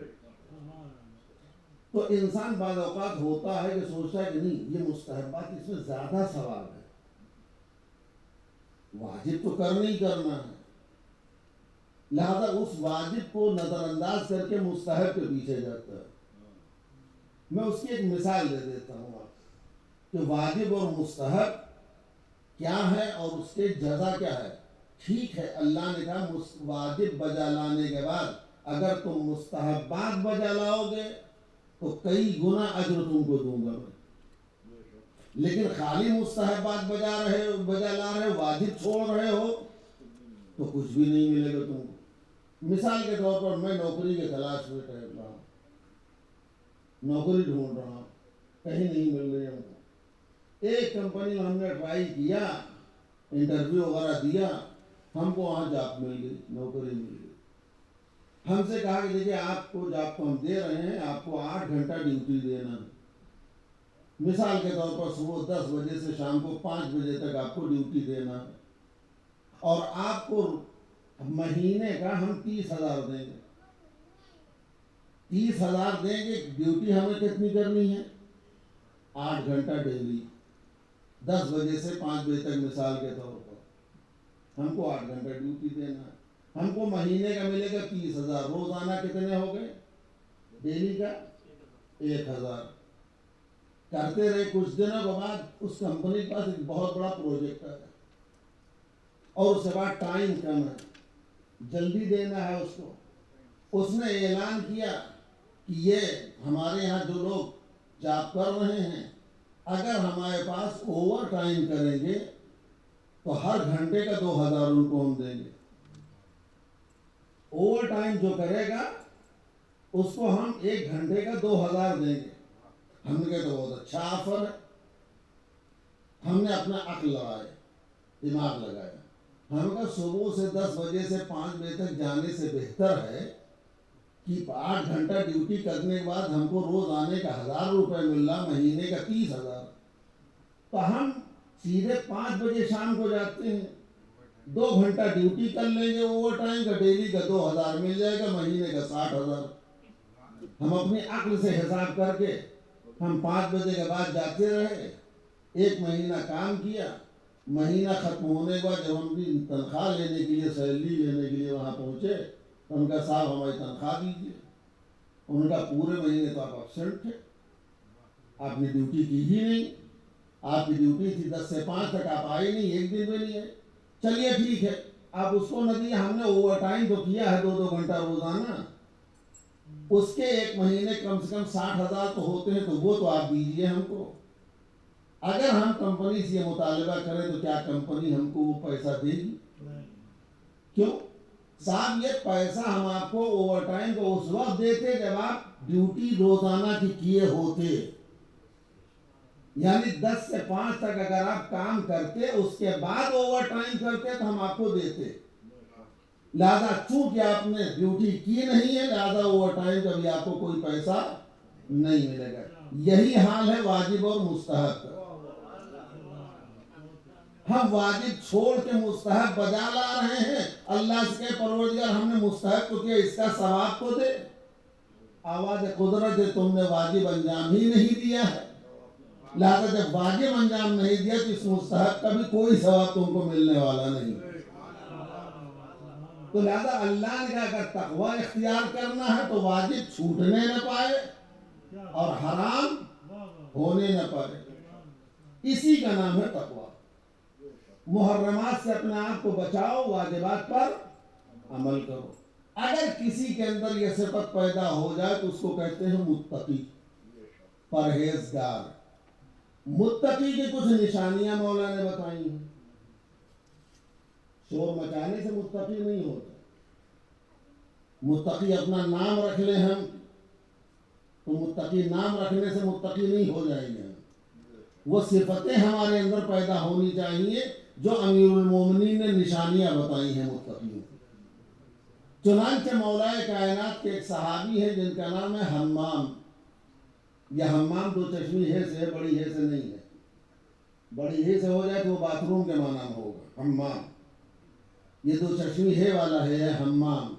D: تو انسان بعض اوقات ہوتا ہے کہ سوچتا ہے کہ نہیں یہ مستحبات اس میں زیادہ ثواب ہے، واجب تو کرنا ہی کرنا ہے، لہذا اس واجب کو نظر انداز کر کے مستحب کے پیچھے جاتا ہے۔ میں اس کی ایک مثال دے دیتا ہوں آپ کہ واجب اور مستحب کیا ہے اور اس کے جزا کیا ہے۔ ٹھیک ہے، اللہ نے کہا واجب بجا لانے کے بعد اگر تم مستحبات بجا لاؤ گے تو کئی گنا اجر تم کو دوں گا میں، لیکن خالی مستحبات بجا لا رہے ہو، واجب چھوڑ رہے ہو تو کچھ بھی نہیں ملے گا تم کو۔ مثال کے طور پر میں نوکری کی تلاش میں ٹہل رہا ہوں، نوکری ڈھونڈ رہا ہوں، کہیں نہیں مل رہی ہم کو۔ ایک کمپنی میں ہم نے ٹرائی کیا، انٹرویو وغیرہ دیا، ہم کو وہاں جاب مل گئی، نوکری مل گئی۔ ہم سے کہا کہ دیکھیے آپ کو جاب کو ہم دے رہے ہیں، آپ کو 8 گھنٹہ ڈیوٹی دینا ہے۔ مثال کے طور پر صبح 10 بجے سے شام کو 5 بجے تک آپ کو ڈیوٹی دینا ہے، اور آپ کو مہینے کا ہم 30,000 دیں گے۔ 30,000 دیں گے، ڈیوٹی ہمیں کتنی کرنی ہے؟ 8 گھنٹہ ڈیلی، 10 بجے سے 5 بجے تک مثال کے طور پر ہم کو 8 گھنٹہ ڈیوٹی دینا ہے۔ ہم کو مہینے کا ملے گا 30,000، روزانہ کتنے ہو گئے؟ ڈیلی کا 1,000۔ کرتے رہے، کچھ دنوں کے بعد اس کمپنی کے پاس ایک بہت بڑا پروجیکٹ ہے اور اس کے بعد ٹائم کم ہے، جلدی دینا ہے اس کو۔ اس نے اعلان کیا کہ یہ ہمارے یہاں جو لوگ جاب کر رہے ہیں اگر ہمارے پاس اوور ٹائم کریں گے تو ہر گھنٹے کا 2,000 ان کو ہم دیں گے۔ اوور ٹائم جو کرے گا اس کو ہم 1 گھنٹے کا 2,000 دیں گے۔ ہم نے کہا تو بہت اچھا آفر ہے۔ ہم نے اپنا عقل لگایا، دماغ لگایا، ہم کا صبح سے 10 بجے سے 5 بجے تک جانے سے بہتر ہے کہ 8 گھنٹہ ڈیوٹی کرنے کے بعد ہم کو روز آنے کا 1,000 روپے مل رہا، مہینے کا 30,000، تو ہم سیدھے 5 بجے شام کو جاتے ہیں، 2 گھنٹہ ڈیوٹی کر لیں گے اوور ٹائم کا، ڈیلی کا 2,000 مل جائے گا، مہینے کا 60,000۔ ہم اپنی عقل سے حساب کر کے ہم 5 بجے کے بعد جاتے رہے، 1 مہینہ کام کیا، مہینہ ختم ہونے کے بعد جب ہم بھی تنخواہ لینے کے لیے، سیلری لینے کے لیے وہاں پہنچے تو ان کا صاحب ہماری تنخواہ دیجیے۔ ان کا پورے مہینے تو آپ ابسینٹ تھے، آپ نے ڈیوٹی کی ہی نہیں، آپ کی ڈیوٹی تھی 10 سے 5 تک، آپ آئے نہیں، 1 دن بھی نہیں ہے۔ چلیے ٹھیک ہے، آپ اس کو نہ دیے، ہم نے اوور ٹائم تو کیا ہے 2 گھنٹہ روزانہ، اس کے 1 مہینے کم سے کم 60,000 تو ہوتے ہیں، تو وہ تو آپ دیجیے ہم کو۔ اگر ہم کمپنی سے یہ مطالبہ کریں تو کیا کمپنی ہم کو وہ پیسہ دے گی؟ کیوں؟ صاحب یہ پیسہ ہم آپ کو اوور ٹائم کو اس وقت دیتے جب آپ ڈیوٹی روزانہ کی کیے ہوتے، یعنی 10 سے 5 تک اگر آپ کام کرتے، اس کے بعد اوور ٹائم کرتے تو ہم آپ کو دیتے۔ لہذا چونکہ آپ نے ڈیوٹی کی نہیں ہے، لہذا اوور ٹائم کا بھی آپ کو کوئی پیسہ نہیں ملے گا۔ یہی حال ہے واجب اور مستحب کا۔ ہم واجب چھوڑ کے مستحب بجا لا رہے ہیں، اللہ سے کہ پروردگار ہم نے مستحب تو کیا، اس کا ثواب تو دے۔ آواز قدرت ہے، تم نے واجب انجام ہی نہیں دیا ہے، لہذا جب واجب انجام نہیں دیا تو اس مستحب کا بھی کوئی ثواب تم کو ملنے والا نہیں۔ تو لہذا اللہ نے کہا اگر تقوی اختیار کرنا ہے تو واجب چھوٹنے نہ پائے اور حرام ہونے نہ پائے، اسی کا نام ہے تقوی۔ محرمات سے اپنے آپ کو بچاؤ، واجبات پر عمل کرو۔ اگر کسی کے اندر یہ صفت پیدا ہو جائے تو اس کو کہتے ہیں متقی، پرہیزگار۔ متقی کی کچھ نشانیاں مولا نے بتائی ہیں۔ شور مچانے سے متقی نہیں ہوتا۔ متقی اپنا نام رکھ لیں ہم تو متقی نام رکھنے سے متقی نہیں ہو جائیں گے۔ وہ صفتیں ہمارے اندر پیدا ہونی چاہیے جو امیر المومنین نے نشانیاں بتائی ہیں متقیوں۔ چنانچہ مولا کائنات کے ایک صحابی ہیں جن کا نام ہے حمام۔ یہ حمام 2 چشمی ہے سے، بڑی ہے سے نہیں ہے، بڑی ہے سے ہو جائے تو وہ باتھ روم کے معنی میں ہوگا حمام، یہ 2 چشمی ہے والا ہے حمام۔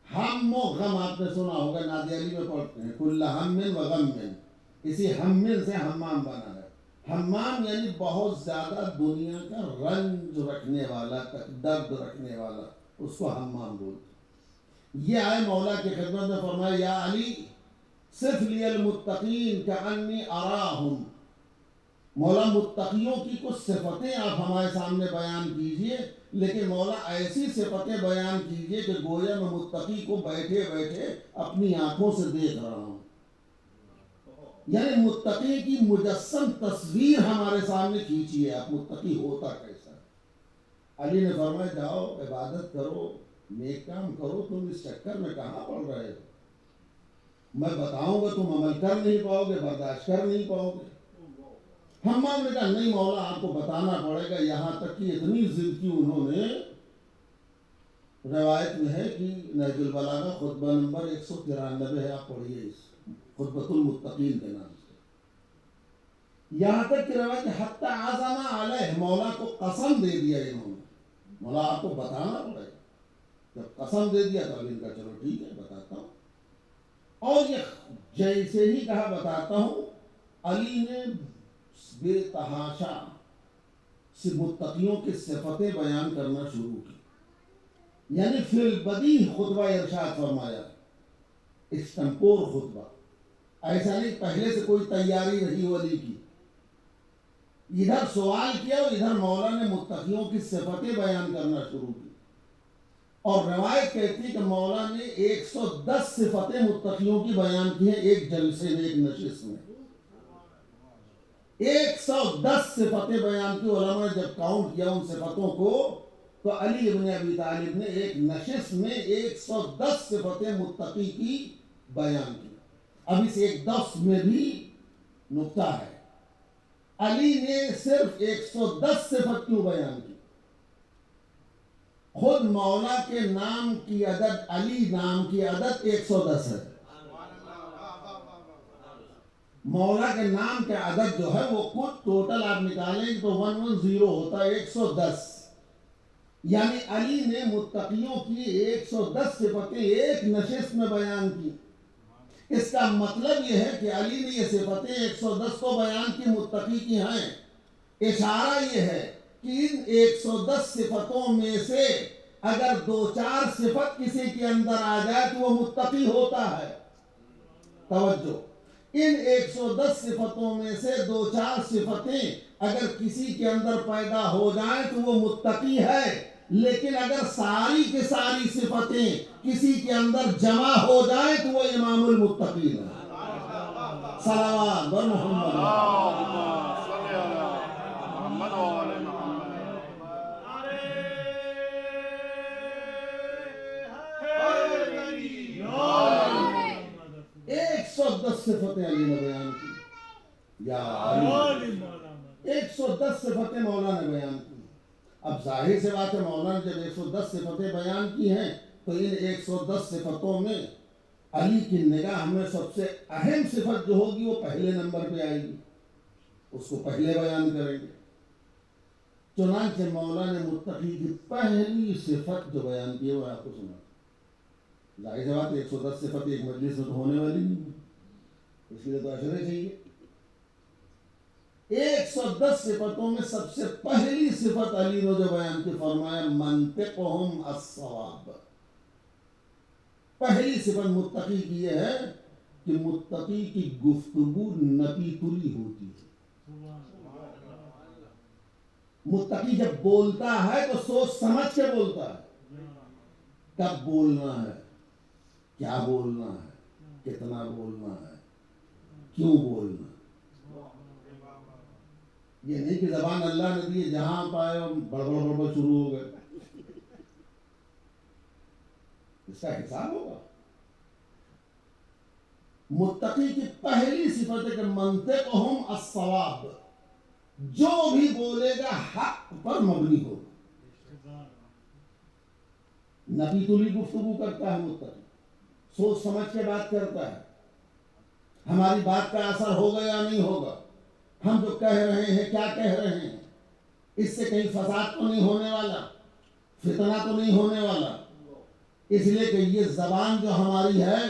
D: ہم و غم آپ نے سنا ہوگا، نادی علی میں پڑھتے ہیں کل ہم و غم، اسی ہم سے حمام بنا ہے۔ حمام یعنی بہت زیادہ دنیا کا رنج رکھنے والا، درد رکھنے والا، اس کو حمام بولتے۔ یہ آئے مولا کی خدمت میں فرمایا یا علی صف لی المتقین کانی اراہم، مولا متقیوں کی کچھ صفتیں آپ ہمارے سامنے بیان کیجئے، لیکن مولا ایسی صفتیں بیان کیجئے کہ گویا میں متقی کو بیٹھے بیٹھے اپنی آنکھوں سے دیکھ رہا ہوں، یعنی متقی کی مجسم تصویر ہمارے سامنے کھینچیے آپ، متقی ہوتا کیسا ہے۔ علی نے فرمایا جاؤ عبادت کرو، نیک کام کرو، تم اس چکر میں کہاں پڑ رہے ہو، میں بتاؤں گا تم عمل کر نہیں پاؤ گے، برداشت کر نہیں پاؤ گے۔ حمام نے کہا نہیں مولا آپ کو بتانا پڑے گا، یہاں تک کہ اتنی ضد کی انہوں نے، روایت میں ہے کہ نہج البلاغہ خطبہ نمبر 193 ہے، آپ پڑھیے اس خطبۃ المتقین کے نام سے، یہاں تک کہ روایت حتی عزم علیہ، مولا کو قسم دے دیا انہوں نے، مولا آپ کو بتانا پڑے گا۔ جب قسم دے دیا تو ان کا چلو ٹھیک ہے بتاتا ہوں، اور یہ جیسے ہی کہا بتاتا ہوں، علی نے بے تحاشا سے متقیوں کی صفتیں بیان کرنا شروع کی۔ یعنی فی البدیہ خطبہ ارشاد فرمایا، ایکسٹمپور خطبہ، ایسا نہیں پہلے سے کوئی تیاری رہی ولی کی. ادھر سوال کیا اور ادھر مولا نے متقیوں کی صفتیں بیان کرنا شروع کی. اور روایت کہتی کہ مولا نے 110 صفتیں متقیوں کی بیان کی ہیں ایک جلسے میں، ایک نشست میں. 110 صفتیں بیان کی. علماء نے جب کاؤنٹ کیا ان صفتوں کو تو علی ابن ابی طالب نے ایک نشست میں 110 صفتیں متقی کی بیان کی. اب اس 110 میں بھی نکتہ ہے. علی نے صرف 110 صفت کیوں بیان کی؟ خود مولا کے نام کی عدد، علی نام کی عدد 110 ہے. مولا کے نام کے عدد جو ہے وہ خود ٹوٹل آپ نکالیں تو 110 ہوتا ہے، 110. یعنی علی نے متقیوں کی 110 صفتیں ایک نشست میں بیان کی. اس کا مطلب یہ ہے کہ علی نے یہ صفتیں 110 کو بیان کی متقی کی ہیں. اشارہ یہ ہے کہ ان 110 صفتوں میں سے اگر 2-4 صفت کسی کے اندر آ جائے تو وہ متقی ہوتا ہے. توجہ، ان 110 صفتوں میں سے 2-4 صفتیں اگر کسی کے اندر پیدا ہو جائیں تو وہ متقی ہے. لیکن اگر ساری کی ساری صفتیں کسی کے اندر جمع ہو جائیں تو وہ امام المتقین ہے. صلوات بر محمد.
A: اللهم صل على محمد وعلى محمد.
D: 110 صفتیں علی نے بیان کی. یا علی، 110 صفتیں مولا نے بیان کی. اب ظاہر سے بات ہے مولا نے جب 110 صفتیں بیان کی ہیں تو ان 110 صفتوں میں علی کی نگاہ میں سب سے اہم صفت جو ہوگی وہ پہلے نمبر پہ آئے گی، اس کو پہلے بیان کریں گے. چنانچہ مولا نے متقی کی پہلی صفت جو بیان کی ہے وہ آپ کو سنا. ظاہر سی بات ہے 110 صفت ایک مجلس میں تو ہونے والی نہیں ہے، اس کے لیے تو اشرے چاہیے. 110 صفتوں میں سب سے پہلی صفت علی نے جو بیان کی فرمایا منطقہم الصواب. پہلی صفت متقی کی یہ ہے کہ متقی کی گفتگو نپی تلی ہوتی ہے. متقی جب بولتا ہے تو سوچ سمجھ کے بولتا ہے. کب بولنا ہے، کیا بولنا ہے، کتنا بولنا ہے، کیوں بولنا ہے. یہ نہیں کہ زبان اللہ نے دی جہاں پائے بڑبڑ بڑبڑ شروع ہو گئے. اس کا حساب ہوگا. متقی کی پہلی صفت ہے کہ منطقہم الصواب، جو بھی بولے گا حق پر مبنی ہوگا. نبی تلی گفتگو کرتا ہے متقی، سوچ سمجھ کے بات کرتا ہے. ہماری بات کا اثر ہوگا یا نہیں ہوگا، ہم جو کہہ رہے ہیں کیا کہہ رہے ہیں، اس سے کہیں فساد تو نہیں ہونے والا، فتنہ تو نہیں ہونے والا. اس لیے کہ یہ زبان جو ہماری ہے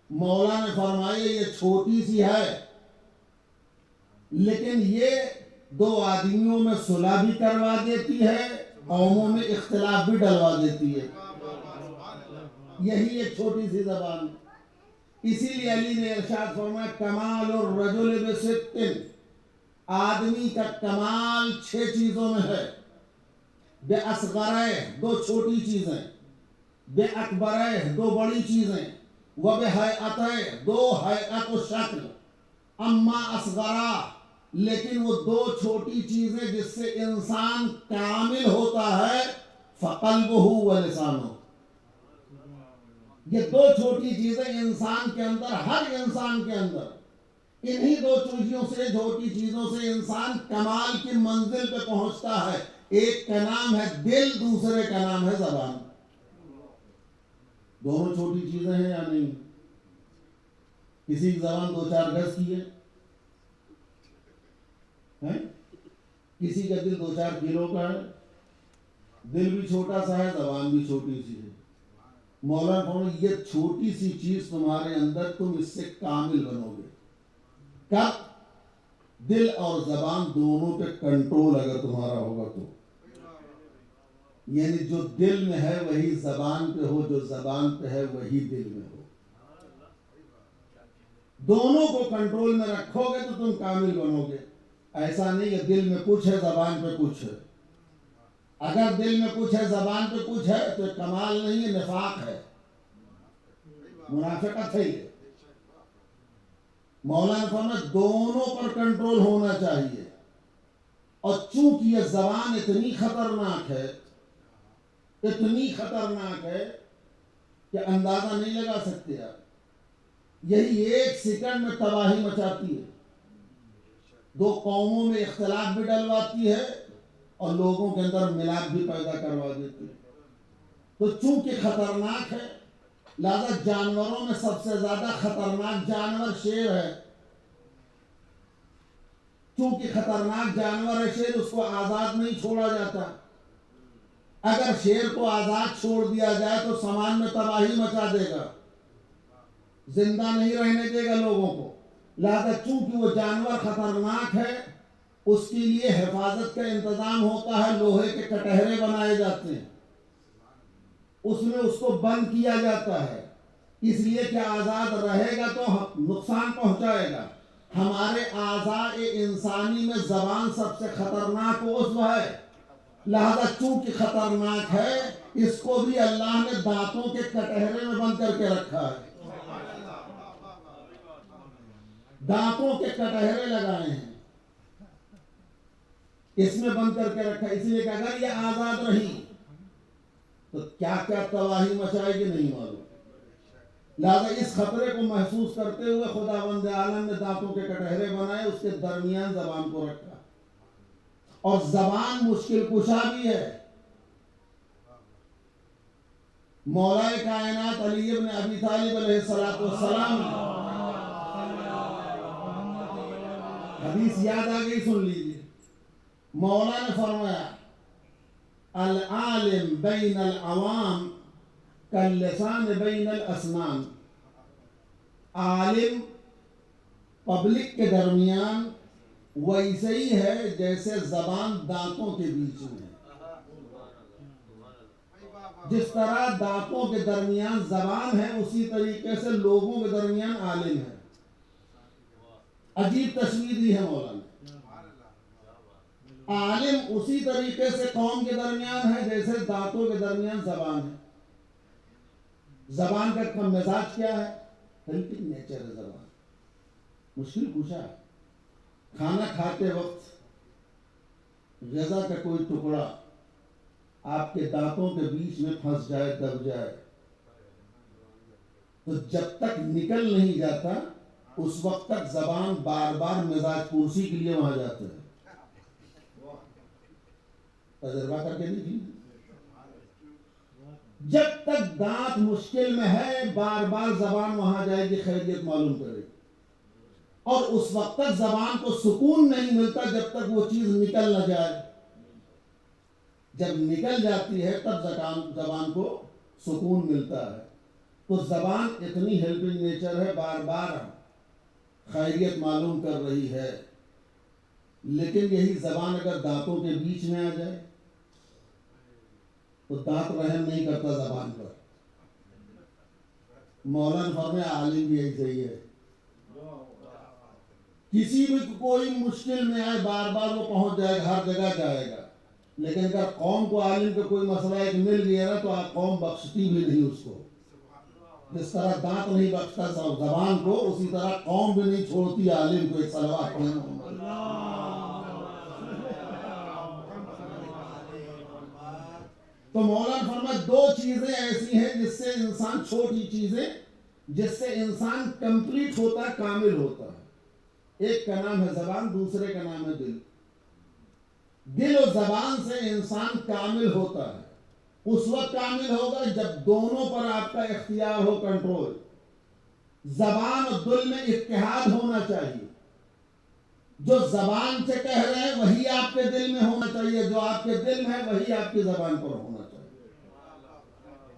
D: مولا نے فرمایا یہ چھوٹی سی ہے، لیکن یہ 2 آدمیوں میں صلح بھی کروا دیتی ہے، قوموں میں اختلاف بھی ڈلوا دیتی ہے. یہی ایک چھوٹی سی زبان. اسی لیے علی نے ارشاد فرمایا کمال الرجل بست، آدمی کا کمال 6 چیزوں میں ہے. بے اصغرہ 2 چھوٹی چیزیں، بے اکبرہ 2 بڑی چیزیں، و بے حیعتہ 2 حیعت و شکل. اما اصغرہ، لیکن وہ 2 چھوٹی چیزیں جس سے انسان کامل ہوتا ہے، فقلبہ و لسانہ. یہ 2 چھوٹی چیزیں انسان کے اندر، ہر انسان کے اندر، انہی 2 چھوٹی چیزوں سے انسان کمال کی منزل پہ پہنچتا ہے. ایک کا نام ہے دل، دوسرے کا نام ہے زبان. دونوں چھوٹی چیزیں ہیں یا نہیں؟ کسی کی زبان 2-4 گز کی ہے، کسی کا دل 2-4 کلو کا ہے. دل بھی چھوٹا سا ہے، زبان بھی چھوٹی سی ہے. مولانا فرمایا یہ چھوٹی سی چیز تمہارے اندر، تم اس سے کامل بنو گے. کب؟ دل اور زبان دونوں پہ کنٹرول اگر تمہارا ہوگا تو. یعنی جو دل میں ہے وہی زبان پہ ہو، جو زبان پہ ہے وہی دل میں ہو. دونوں کو کنٹرول میں رکھو گے تو تم کامل بنو گے. ایسا نہیں کہ دل میں کچھ ہے زبان پہ کچھ ہے. اگر دل میں کچھ ہے زبان پہ کچھ ہے تو کمال نہیں ہے، نفاق ہے، منافقت ہے. یہ مولانا فرمایا دونوں پر کنٹرول ہونا چاہیے. اور چونکہ یہ زبان اتنی خطرناک ہے، اتنی خطرناک ہے کہ اندازہ نہیں لگا سکتے آپ. یہی 1 سیکنڈ میں تباہی مچاتی ہے، 2 قوموں میں اختلاف بھی ڈلواتی ہے اور لوگوں کے اندر ملاپ بھی پیدا کروا دیتی ہے. تو چونکہ خطرناک ہے لہذا جانوروں میں سب سے زیادہ خطرناک جانور شیر ہے. چونکہ خطرناک جانور ہے شیر، اس کو آزاد نہیں چھوڑا جاتا. اگر شیر کو آزاد چھوڑ دیا جائے تو سامان میں تباہی مچا دے گا، زندہ نہیں رہنے دے گا لوگوں کو. لہذا چونکہ وہ جانور خطرناک ہے اس کے لیے حفاظت کا انتظام ہوتا ہے. لوہے کے کٹہرے بنائے جاتے ہیں، اس میں اس کو بند کیا جاتا ہے، اس لیے کہ آزاد رہے گا تو نقصان پہنچائے گا. ہمارے اعضاء انسانی میں زبان سب سے خطرناک عضو ہے. لہذا چونکہ خطرناک ہے اس کو بھی اللہ نے دانتوں کے کٹہرے میں بند کر کے رکھا ہے. دانتوں کے کٹہرے لگائے ہیں، اس میں بند کر کے رکھا ہے. اس لیے کہ اگر یہ آزاد رہی تو کیا کیا تباہی مچائے گی نہیں معلوم. لہذا اس خطرے کو محسوس کرتے ہوئے خداوند عالم نے دانتوں کے کٹہرے بنائے، اس کے درمیان زبان کو رکھا. اور زبان مشکل کشا بھی ہے. مولا کائنات علی ابن ابی طالب علیہ السلام حدیث یاد آ گئی، سن لیجیے. مولا نے فرمایا العالم بین العوام کاللسان بین الاسنان. عالم پبلک کے درمیان ویسے ہی ہے جیسے زبان دانتوں کے بیچ میں ہے. جس طرح دانتوں کے درمیان زبان ہے اسی طریقے سے لوگوں کے درمیان عالم ہے. عجیب تشبیہ دی ہے مولانا. عالم اسی طریقے سے قوم کے درمیان ہے جیسے دانتوں کے درمیان زبان ہے. زبان کا مزاج کیا ہے؟ ہیلپنگ نیچر ہے. زبان مشکل کشا ہے. کھانا کھاتے وقت غذا کا کوئی ٹکڑا آپ کے دانتوں کے بیچ میں پھنس جائے، دب جائے، تو جب تک نکل نہیں جاتا اس وقت تک زبان بار بار مزاج پرسی کے لیے وہاں جاتا ہے. تجربہ کر کے نہیں. جب تک دانت مشکل میں ہے بار بار زبان وہاں جائے گی، خیریت معلوم کرے گی. اور اس وقت تک زبان کو سکون نہیں ملتا جب تک وہ چیز نکل نہ جائے. جب نکل جاتی ہے تب زبان کو سکون ملتا ہے. تو زبان اتنی ہیلپنگ نیچر ہے، بار بار خیریت معلوم کر رہی ہے. لیکن یہی زبان اگر دانتوں کے بیچ میں آ جائے تو دانت رحم نہیں کرتا زبان پر. مولانا فرمایا عالم بھی ایسے ہی ہے. کسی بھی کوئی مشکل میں آئے بار بار وہ پہنچ جائے گا، ہر جگہ جائے گا. لیکن اگر قوم کو عالم کا کوئی مسئلہ ایک مل گیا نا تو قوم بخشتی بھی نہیں اس کو. جس طرح دانت نہیں بخشتا زبان کو، اسی طرح قوم بھی نہیں چھوڑتی عالم کو. ایک صلوات پڑھیں. تو مولانا فرمایا 2 چیزیں ایسی ہیں جس سے انسان، چھوٹی چیزیں جس سے انسان کمپلیٹ ہوتا ہے، کامل ہوتا ہے. ایک کا نام ہے زبان، دوسرے کا نام ہے دل. دل و زبان سے انسان کامل ہوتا ہے. اس وقت کامل ہوگا جب دونوں پر آپ کا اختیار ہو، کنٹرول. زبان اور دل میں اتحاد ہونا چاہیے. جو زبان سے کہہ رہے ہیں وہی آپ کے دل میں ہونا چاہیے، جو آپ کے دل میں ہے وہی آپ کی زبان پر ہونا چاہیے.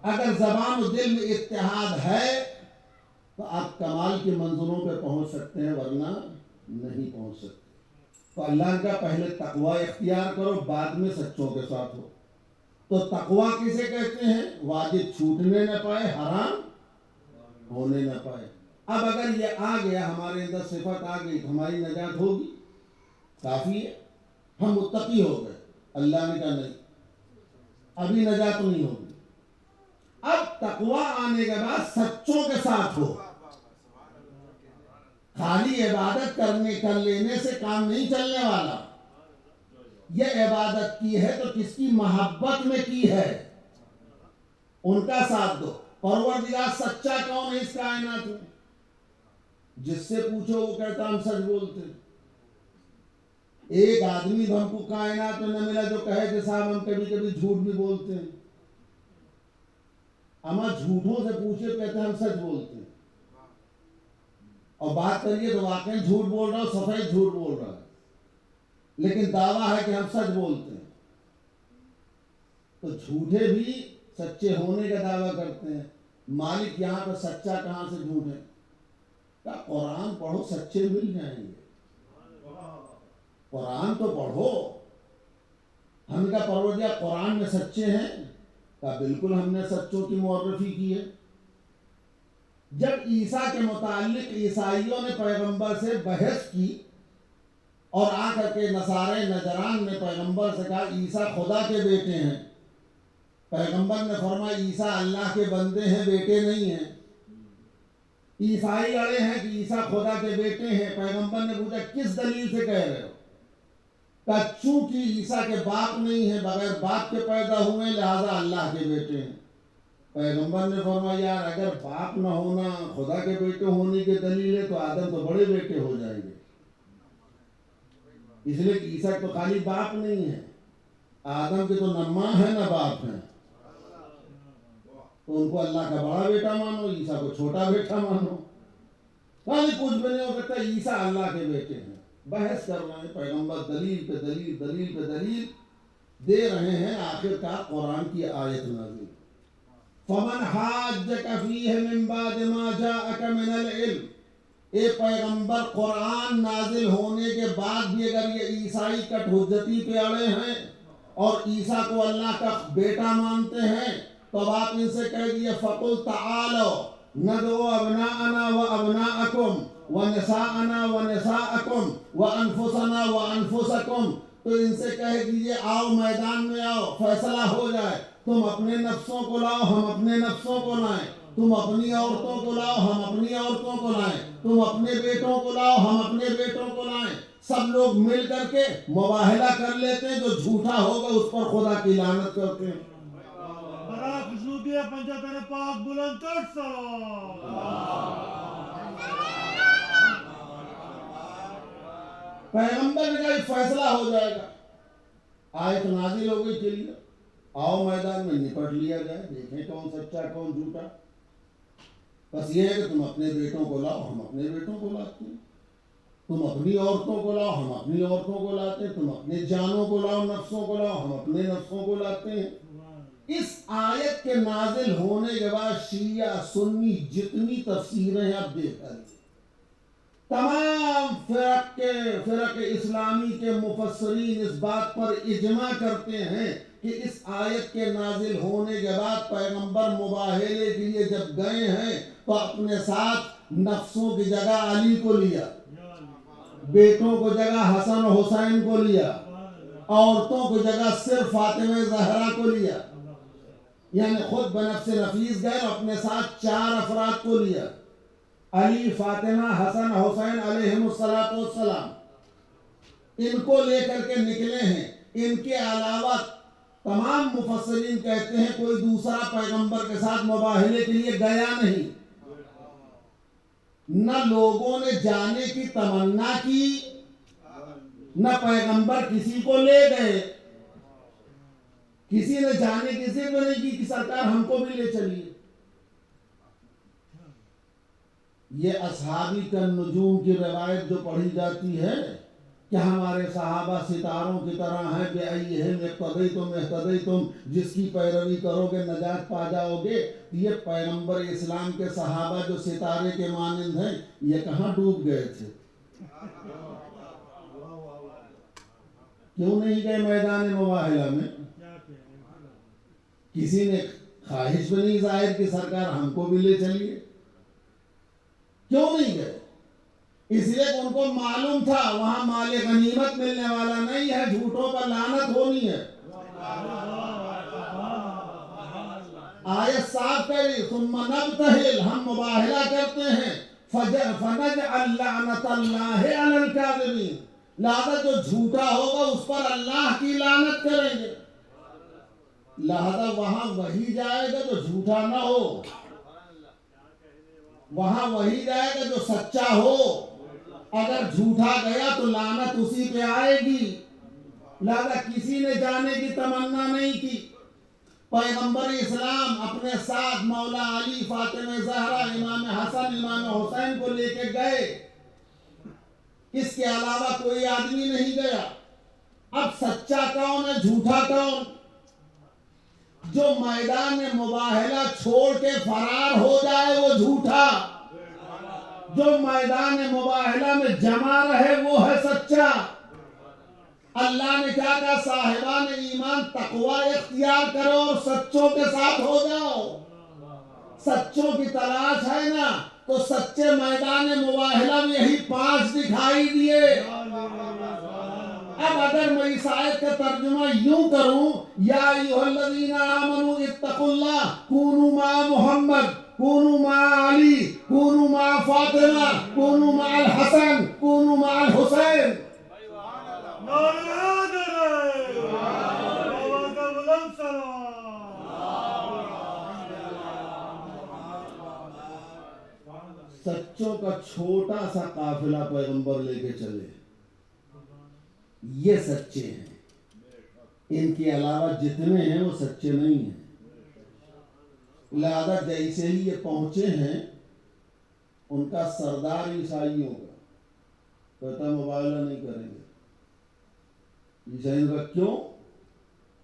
D: اگر زبان اور دل میں اتحاد ہے تو آپ کمال کی منزلوں پہ پہنچ سکتے ہیں، ورنہ نہیں پہنچ سکتے. تو اللہ کا پہلے تقوی اختیار کرو، بعد میں سچوں کے ساتھ ہو. تو تقویٰ کسے کہتے ہیں؟ واجب چھوٹنے نہ پائے، حرام ہونے نہ پائے۔ اب اگر یہ آ گیا، ہمارے اندر صفت آ گئی، تو ہماری نجات ہوگی؟ کافی ہے، ہم متقی ہو گئے۔ اللہ نے کہا نہیں، ابھی نجات نہیں ہوگی۔ اب تقویٰ آنے کے بعد سچوں کے ساتھ ہو، خالی عبادت کر لینے سے کام نہیں چلنے والا۔ یہ عبادت کی ہے تو کس کی محبت میں کی ہے، ان کا ساتھ دو۔ پروردگار سچا کون ہے اس کائنات میں؟ جس سے پوچھو وہ کہتا ہم سچ بولتے ہیں۔ ایک آدمی ہم کو کائنات میں نہ ملا جو کہے کہ صاحب ہم کبھی کبھی جھوٹ بھی بولتے ہیں۔ اما جھوٹوں سے پوچھے کہتے ہیں ہم سچ بولتے ہیں، اور بات کریے تو واقعی جھوٹ بول رہا ہو، سفید جھوٹ بول رہا ہے، لیکن دعویٰ ہے کہ ہم سچ بولتے ہیں۔ تو جھوٹے بھی سچے ہونے کا دعویٰ کرتے ہیں۔ مالک یہاں پہ سچا کہاں سے جھوٹ ہے؟ کہ قرآن پڑھو سچے مل جائیں گے، قرآن تو پڑھو۔ ہم کا پروردگار قرآن میں سچے ہیں؟ کہ بالکل ہم نے سچوں کی معرفی کی ہے۔ جب عیسیٰ کے متعلق عیسائیوں نے پیغمبر سے بحث کی اور آ کر کے نصارے نجران نے پیغمبر سے کہا عیسیٰ خدا کے بیٹے ہیں، پیغمبر نے فرمایا عیسیٰ اللہ کے بندے ہیں، بیٹے نہیں ہیں۔ عیسائی اڑے ہیں کہ عیسیٰ خدا کے بیٹے ہیں۔ پیغمبر نے پوچھا کس دلیل سے کہہ رہے ہو؟ کہ چونکہ عیسیٰ کے باپ نہیں ہیں، بغیر باپ کے پیدا ہوئے، لہذا اللہ کے بیٹے ہیں۔ پیغمبر نے فرمایا یار اگر باپ نہ ہونا خدا کے بیٹے ہونے کی دلیل ہے تو آدم تو بڑے بیٹے ہو جائیں گے، اس لیے کہ عیسیٰ تو خالی باپ نہیں ہے، آدم کے تو نہ ماں ہے نہ باپ ہے، تو ان کو اللہ کا بڑا بیٹا مانو، عیسیٰ کو چھوٹا بیٹا مانو۔ خالی کچھ بھی نہیں ہو سکتا، عیسیٰ اللہ کے بیٹے ہیں۔ بحث کر رہے ہیں، پیغمبر دلیل پہ دلیل دلیل پہ دلیل دے رہے ہیں، آخر کار قرآن کی آیت نازل فَمَنْ حَاجَّكَ فِيهِ مِنْ بَعْدِ مَا جَاءَكَ مِنَ الْعِلْمِ۔ اے پیغمبر قرآن نازل ہونے کے بعد بھی اگر یہ عیسائی کٹ حجتی پہ اڑے ہیں اور عیسیٰ کو اللہ کا بیٹا مانتے ہیں تو اب آپ ان سے کہہ دیئے فَقُلْ تَعَالَوْا نَدْعُوا أَبْنَاءَنَا وَأَبْنَاءَكُمْ وَنِسَاءَنَا وَنِسَاءَكُمْ وَأَنفُسَنَا وَأَنفُسَكُمْ۔ تو ان سے کہہ دیجئے آؤ میدان میں آؤ، فیصلہ ہو جائے، تم اپنے نفسوں کو لاؤ ہم اپنے نفسوں کو لائیں، تم اپنی عورتوں کو لاؤ ہم اپنی عورتوں کو لائیں، تم اپنے بیٹوں کو لاؤ ہم اپنے بیٹوں کو لائیں، سب لوگ مل کر کے مباہلہ کر لیتے ہیں، جو جھوٹا ہوگا اس پر خدا کی لعنت کرتے ہیں۔
E: برا خوشنودی پنجاتن پاک بلند کر سلام۔
D: پیغمبر نے کہا فیصلہ ہو جائے گا، آیت نازل ہو گئی، چلیے آؤ میدان میں نپٹ لیا جائے، دیکھیں کون سچا کون جھوٹا۔ بس یہ ہے کہ تم اپنے بیٹوں کو لاؤ ہم اپنے بیٹوں کو لاتے ہیں، تم اپنی عورتوں کو لاؤ ہم اپنی عورتوں کو لاتے ہیں، تم اپنے جانوں کو لاؤ نفسوں کو لاؤ ہم اپنے نفسوں کو لاتے ہیں۔ اس آیت کے نازل ہونے کے بعد شیعہ سنی جتنی تفسیریں اب دیکھ رہی ہیں، تمام فرق اسلامی کے مفسرین اس بات پر اجماع کرتے ہیں کہ اس آیت کے نازل ہونے کے بعد پیغمبر مباہلے کے لیے جب گئے ہیں تو اپنے ساتھ نفسوں کی جگہ علی کو لیا، بیٹوں کو جگہ حسن و حسین کو لیا، عورتوں کو جگہ صرف فاطمہ زہرا کو لیا، یعنی خود بنفس نفیس گئے اور اپنے ساتھ 4 افراد کو لیا، علی، فاطمہ، حسن، حسین علیہم السلام، ان کو لے کر کے نکلے ہیں۔ ان کے علاوہ تمام مفسرین کہتے ہیں کوئی دوسرا پیغمبر کے ساتھ مباہلے کے لیے گیا نہیں، نہ لوگوں نے جانے کی تمنا کی، نہ پیغمبر کسی کو لے گئے، کسی نے جانے کسی کو نہیں کی کہ سرکار ہم کو بھی لے چلیے۔ یہ اصحابی کا نجوم کی روایت جو پڑھی جاتی ہے کہ ہمارے صحابہ ستاروں کی طرح ہیں، بِأَيِّهِمْ اقْتَدَيْتُمْ اهْتَدَيْتُمْ، جس کی پیروی کرو گے نجات پا جاؤ گے۔ یہ پیغمبر اسلام کے صحابہ جو ستارے کے مانند ہیں، یہ کہاں ڈوب گئے تھے؟ کیوں نہیں گئے میدان مباہلہ میں؟ کسی نے خواہش بھی نہیں ظاہر کی سرکار ہم کو بھی لے چلیے، کیوں نہیں گئے؟ اس لیے کہ ان کو معلوم تھا وہاں مال غنیمت ملنے والا نہیں ہے، جھوٹوں پر لعنت ہونی ہے۔ آیت صاف کری ثم نبتہل، ہم مباہلہ کرتے ہیں، فنجعل لعنت اللہ علی الکاذبین، لہذا جو جھوٹا ہوگا اس پر اللہ کی لعنت کریں گے، لہذا وہاں وہی جائے گا جو جھوٹا نہ ہو، وہاں وہی جائے گا جو سچا ہو، اگر جھوٹا گیا تو لعنت اسی پہ آئے گی، لہذا کسی نے جانے کی تمنا نہیں کی۔ پیغمبر اسلام اپنے ساتھ مولا علی، فاطمہ زہرا، امام حسن، امام حسین کو لے کے گئے، اس کے علاوہ کوئی آدمی نہیں گیا۔ اب سچا کون ہے، جھوٹا کون؟ جو میدان مباہلہ چھوڑ کے فرار ہو جائے وہ جھوٹا، جو میدان مباہلہ میں جمع رہے وہ ہے سچا۔ اللہ نے کیا کہا، صاحبان ایمان تقوی اختیار کرو اور سچوں کے ساتھ ہو جاؤ۔ سچوں کی تلاش ہے نا تو سچے میدان مباہلہ میں یہی 5 دکھائی دیے۔ اب اگر میں اس آیت کا ترجمہ یوں کروں، یا ایھا الذین آمنوا اتقوا اللہ کونوا مع محمد، کونوا مع علی، کونوا مع فاطمہ، کونوا مع الحسن، کونوا مع الحسین۔ سچوں کا چھوٹا سا قافلہ پیغمبر لے کے چلے، یہ سچے ہیں، ان کے علاوہ جتنے ہیں وہ سچے نہیں ہیں۔ لہذا جیسے ہی یہ پہنچے ہیں، ان کا سردار عیسائیوں کا کہتا مباہلہ نہیں کریں گے۔ عیسائیوں کا کیوں؟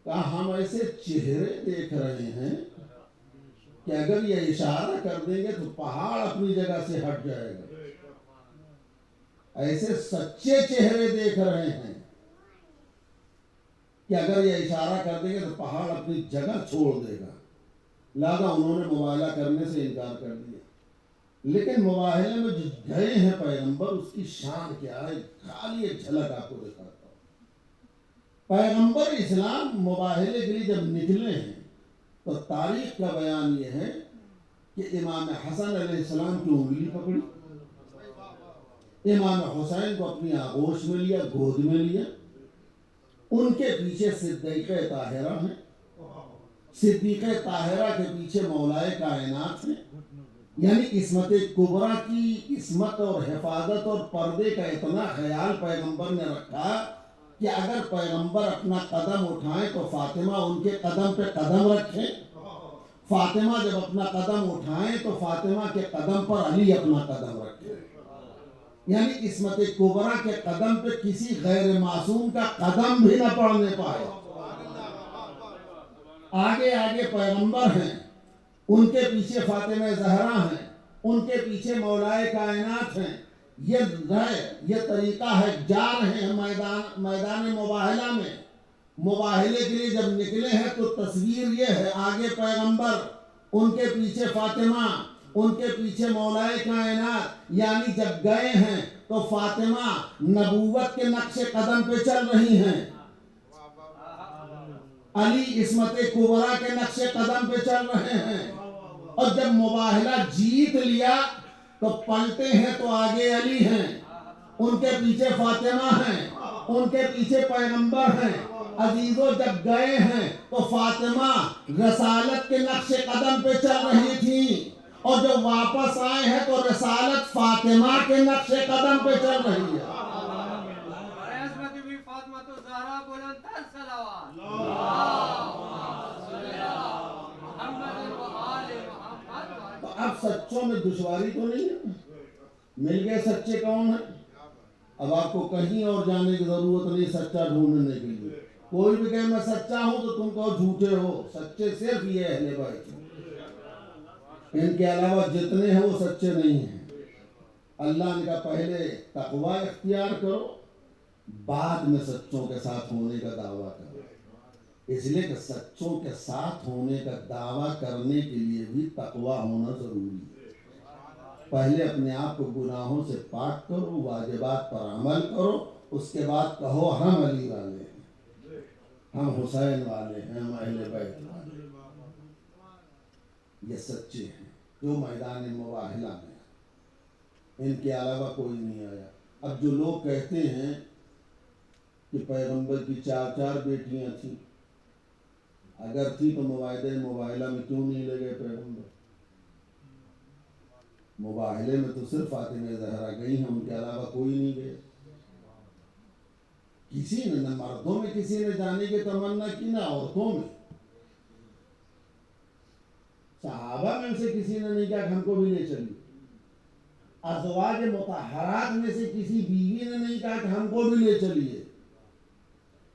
D: کہا ہم ایسے چہرے دیکھ رہے ہیں کہ اگر یہ اشارہ کر دیں گے تو پہاڑ اپنی جگہ سے ہٹ جائے گا، ایسے سچے چہرے دیکھ رہے ہیں کہ اگر یہ اشارہ کر دیں گے تو پہاڑ اپنی جگہ چھوڑ دے گا، لہذا انہوں نے مباہلہ کرنے سے انکار کر دیا۔ لیکن مباہلے میں جو گئے ہیں پیغمبر، اس کی شان کیا ہے، خالی ایک جھلک آپ کو دکھاتا ہوں۔ پیغمبر اسلام مباہلے کے لیے جب نکلے ہیں تو تاریخ کا بیان یہ ہے کہ امام حسن علیہ السلام کی انگلی پکڑی، امام حسین کو اپنی آغوش میں لیا، گود میں لیا، ان کے پیچھے صدیقہ طاہرہ ہیں، صدیقہ طاہرہ کے پیچھے مولائے کائنات ہیں، یعنی عصمت کبریٰ کی عصمت اور حفاظت اور پردے کا اتنا خیال پیغمبر نے رکھا کہ اگر پیغمبر اپنا قدم اٹھائیں تو فاطمہ ان کے قدم پہ قدم رکھیں، فاطمہ جب اپنا قدم اٹھائیں تو فاطمہ کے قدم پر علی اپنا قدم رکھیں، یعنی عصمت کبریٰ کے قدم پہ کسی غیر معصوم کا قدم بھی نہ پڑنے پائے۔ آگے آگے پیغمبر ہیں، ان کے پیچھے فاطمہ زہرا ہیں، ان کے پیچھے مولائے کائنات ہیں، یہ طریقہ ہے، جا رہے ہیں میدان مباہلہ میں۔ مباہلے کے لیے جب نکلے ہیں تو تصویر یہ ہے، آگے پیغمبر، ان کے پیچھے فاطمہ، ان کے پیچھے مولائے کائنات، یعنی جب گئے ہیں تو فاطمہ نبوت کے نقش قدم پہ چل رہی ہیں، علی عصمت کبریٰ کے نقش قدم پہ چل رہے ہیں، اور جب مباہلہ جیت لیا تو پلٹے ہیں تو آگے علی ہیں، ان کے پیچھے فاطمہ ہیں، ان کے پیچھے پیغمبر ہیں۔ عزیزوں جب گئے ہیں تو فاطمہ رسالت کے نقش قدم پہ چل رہی تھی، اور جب واپس آئے ہیں تو رسالت فاطمہ کے نقش قدم پہ چل رہی ہے۔ تو اب سچوں میں دشواری تو نہیں ہے، مل گئے سچے کون ہیں، اب آپ کو کہیں اور جانے کی ضرورت نہیں سچا ڈھونڈنے کے لیے۔ کوئی بھی کہے میں سچا ہوں تو تم کہو جھوٹے ہو، سچے صرف یہ اہل بیت، ان کے علاوہ جتنے ہیں وہ سچے نہیں ہیں۔ اللہ نے کہا پہلے تقوی اختیار کرو، بعد میں سچوں کے ساتھ ہونے کا دعویٰ کرو۔ اس لیے کہ سچوں کے ساتھ ہونے کا دعویٰ کرنے کے لیے بھی تقویٰ ہونا ضروری ہے۔ پہلے اپنے آپ کو گناہوں سے پاک کرو، واجبات پر عمل کرو، اس کے بعد کہو ہم علی والے ہیں، ہم حسین والے ہیں، ہم اہل بیت والے ہیں۔ یہ سچے ہیں جو میدان مباہلہ میں، ان کے علاوہ کوئی نہیں آیا۔ اب جو لوگ کہتے ہیں کہ پیغمبر کی 4 بیٹیاں تھیں، اگر تھی تو معاہدہ مباہلہ میں کیوں نہیں لے گئے پیغمبر؟ مباہلے میں تو صرف فاطمہ زہرا گئی ہیں، ان کے علاوہ کوئی نہیں گئے۔ کسی نے نہ مردوں میں کسی نے جانے کی تمنا کی، نہ عورتوں میں۔ صحابہ میں سے کسی نے نہیں کہا کہ ہم کو بھی لے چلیے، ازواج مطہرات میں سے کسی بیوی نے نہیں کہا کہ ہم کو بھی لے چلیے،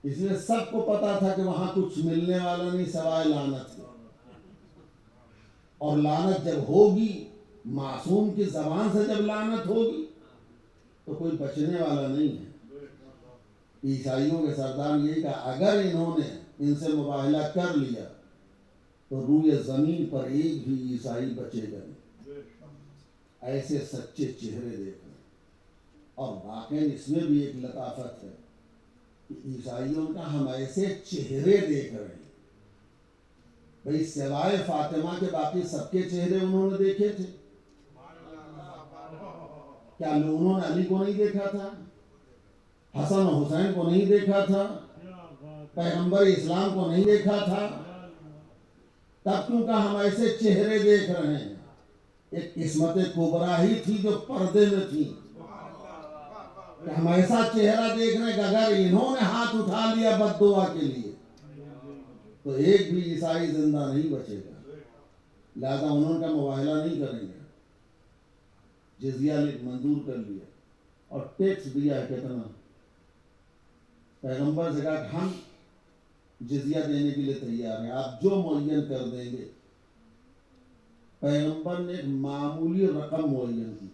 D: اس لیے سب کو پتا تھا کہ وہاں کچھ ملنے والا نہیں سوائے لعنت کے، اور لعنت جب ہوگی، معصوم کی زبان سے جب لعنت ہوگی تو کوئی بچنے والا نہیں ہے۔ عیسائیوں کے سردار نے یہی کہا اگر انہوں نے ان سے مباہلہ کر لیا تو روئے زمین پر ایک بھی عیسائی بچے گا نہیں۔ ایسے سچے چہرے دیکھ رہے ہیں، اور واقعی اس میں بھی ایک لطافت ہے کہ عیسائیوں کا ہم ایسے چہرے دیکھ رہے ہیں، بھئی سوائے فاطمہ کے باقی سب کے چہرے انہوں نے دیکھے تھے؟ کیا انہوں نے علی کو نہیں دیکھا تھا؟ حسن و حسین کو نہیں دیکھا تھا؟ پیغمبر اسلام کو نہیں دیکھا تھا؟ تب کیوں کہ ہم ایسے چہرے دیکھ رہے ہیں؟ ایک عصمت کبریٰ ہی تھی جو پردے میں تھی، کہ ہم ایسا چہرہ دیکھ رہے ہیں کہ اگر انہوں نے ہاتھ اٹھا لیا بد دعا کے لیے تو ایک بھی عیسائی زندہ نہیں بچے گا، لہذا انہوں کا مباہلہ نہیں کریں گے۔ جزیہ منظور کر لیا اور ٹیکس دیا ہے کتنا، پیغمبر سے کہا کہ ہم جزیہ دینے کے لیے تیار ہیں، آپ جو معین کر دیں گے۔ پیغمبر نے ایک معمولی رقم معین کی،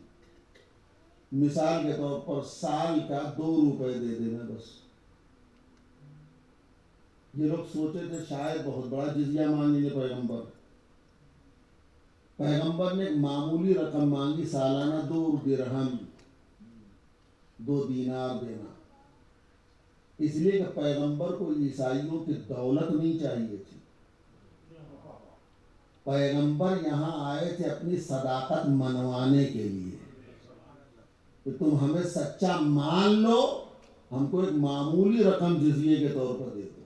D: مثال کے طور پر سال کا 2 روپے دے دینا بس۔ یہ لوگ سوچے تھے شاید بہت بڑا جزیہ مانگیں گے پیغمبر۔ پیغمبر نے ایک معمولی رقم مانگی، سالانہ 2 درہم، 2 دینار دینا، اس لیے کہ پیغمبر کو عیسائیوں کی دولت نہیں چاہیے تھی۔ پیغمبر یہاں آئے تھے اپنی صداقت منوانے کے لیے کہ تم ہمیں سچا مان لو، ہم کو ایک معمولی رقم جزیے کے طور پر دے دو۔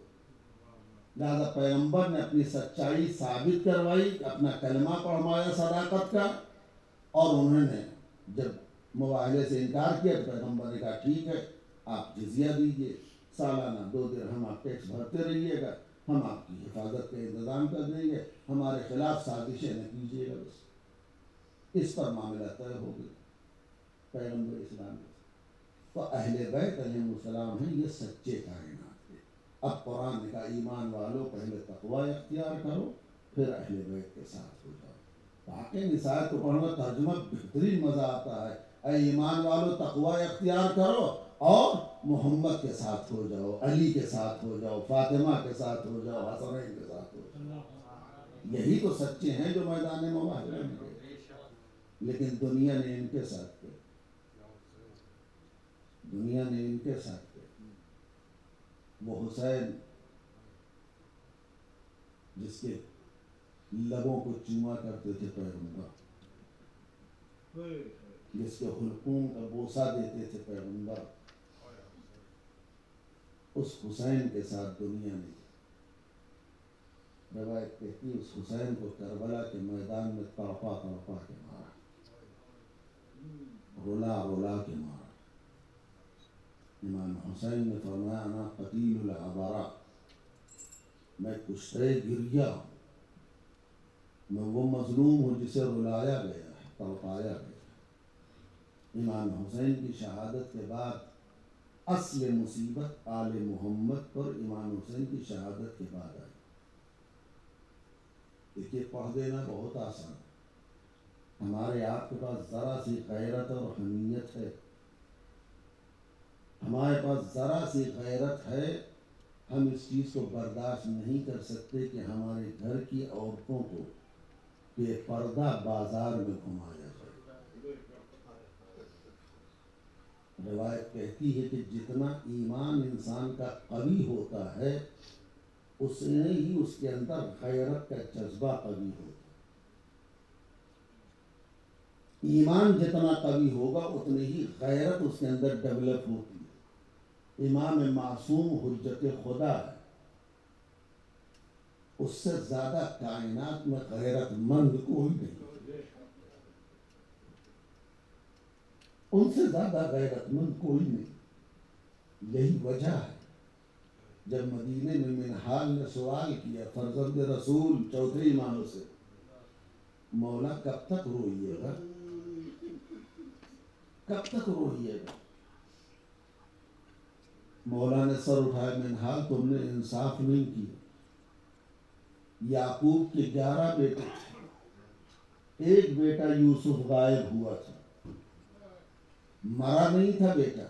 D: لہذا پیغمبر نے اپنی سچائی ثابت کروائی، اپنا کلمہ پڑھوایا صداقت کا، اور انہوں نے جب مباہلے سے انکار کیا تو پیغمبر نے کہا ٹھیک ہے آپ جزیہ دیجئے، سالانہ 2 درہم آپ ٹیکس بھرتے رہیے گا، ہم آپ کی حفاظت کا انتظام کر دیں گے، ہمارے خلاف سازشیں نہ کیجیے گا۔ بس اس پر معاملہ طے ہو گیا پیغمبر اسلام کے۔ تو اہل بیت علیہ السلام ہیں، یہ سچے کائنات کے۔ اب قرآن نے کہا ایمان والو پہلے تقوی اختیار کرو پھر اہل بیت کے ساتھ ہو جاؤ۔ واقعی نساء کو پڑھنا ترجمہ بہترین مزہ آتا ہے، اے ایمان والو تقوی اختیار کرو اور محمد کے ساتھ ہو جاؤ، علی کے ساتھ ہو جاؤ، فاطمہ کے ساتھ ہو جاؤ، حسنین کے ساتھ ہو جاؤ۔ یہی تو سچے ہیں جو میدان مباہلہ میں گئے، لیکن دنیا نے ان کے ساتھ کیا، دنیا نے ان کے ساتھ کیا۔ وہ حسین جس کے لبوں کو چوما کرتے تھے پیغمبر، جس کے حلقوم کا بوسہ دیتے تھے پیغمبر، اس حسین کے ساتھ دنیا نے، روایت کہتی اس حسین کو کربلا کے میدان میں تڑپا تڑپا کے مارا، رلا رلا کے مارا۔ امام حسین نے فرمایا انا قتیل العبرہ، میں کشتے گریا ہوں، میں وہ مظلوم ہوں جسے رلایا گیا ہے، تڑپایا گیا۔ امام حسین کی شہادت کے بعد اصل مصیبت آل محمد پر امام حسین کی شہادت کے بعد آئی۔ دیکھیے پڑھ دینا بہت آسان ہے، ہمارے آپ کے پاس ذرا سی غیرت اور حمیت ہے، ہمارے پاس ذرا سی غیرت ہے، ہم اس چیز کو برداشت نہیں کر سکتے کہ ہمارے گھر کی عورتوں کو بے پردہ بازار میں گھمایا جائے۔ روایت کہتی ہے کہ جتنا ایمان انسان کا قوی ہوتا ہے اس نے ہی اس کے اندر غیرت کا جذبہ قوی ہوتا ہے۔ ایمان جتنا قوی ہوگا اتنی ہی غیرت اس کے اندر ڈیولپ ہوتی ہے۔ امام معصوم حجت خدا ہے، اس سے زیادہ کائنات میں غیرت مند کوئی نہیں، ان سے زیادہ غیرت مند کوئی نہیں۔ یہی وجہ ہے جب مدینے میں منہال نے سوال کیا فرزند رسول چوتھے امام سے، مولا کب تک روئیے گا، کب تک روئیے گا؟ مولا نے سر اٹھائے، منہال تم نے انصاف نہیں کیا۔ یعقوب کے 11 بیٹے تھے، ایک بیٹا یوسف غائب ہوا تھا، مرا نہیں تھا بیٹا،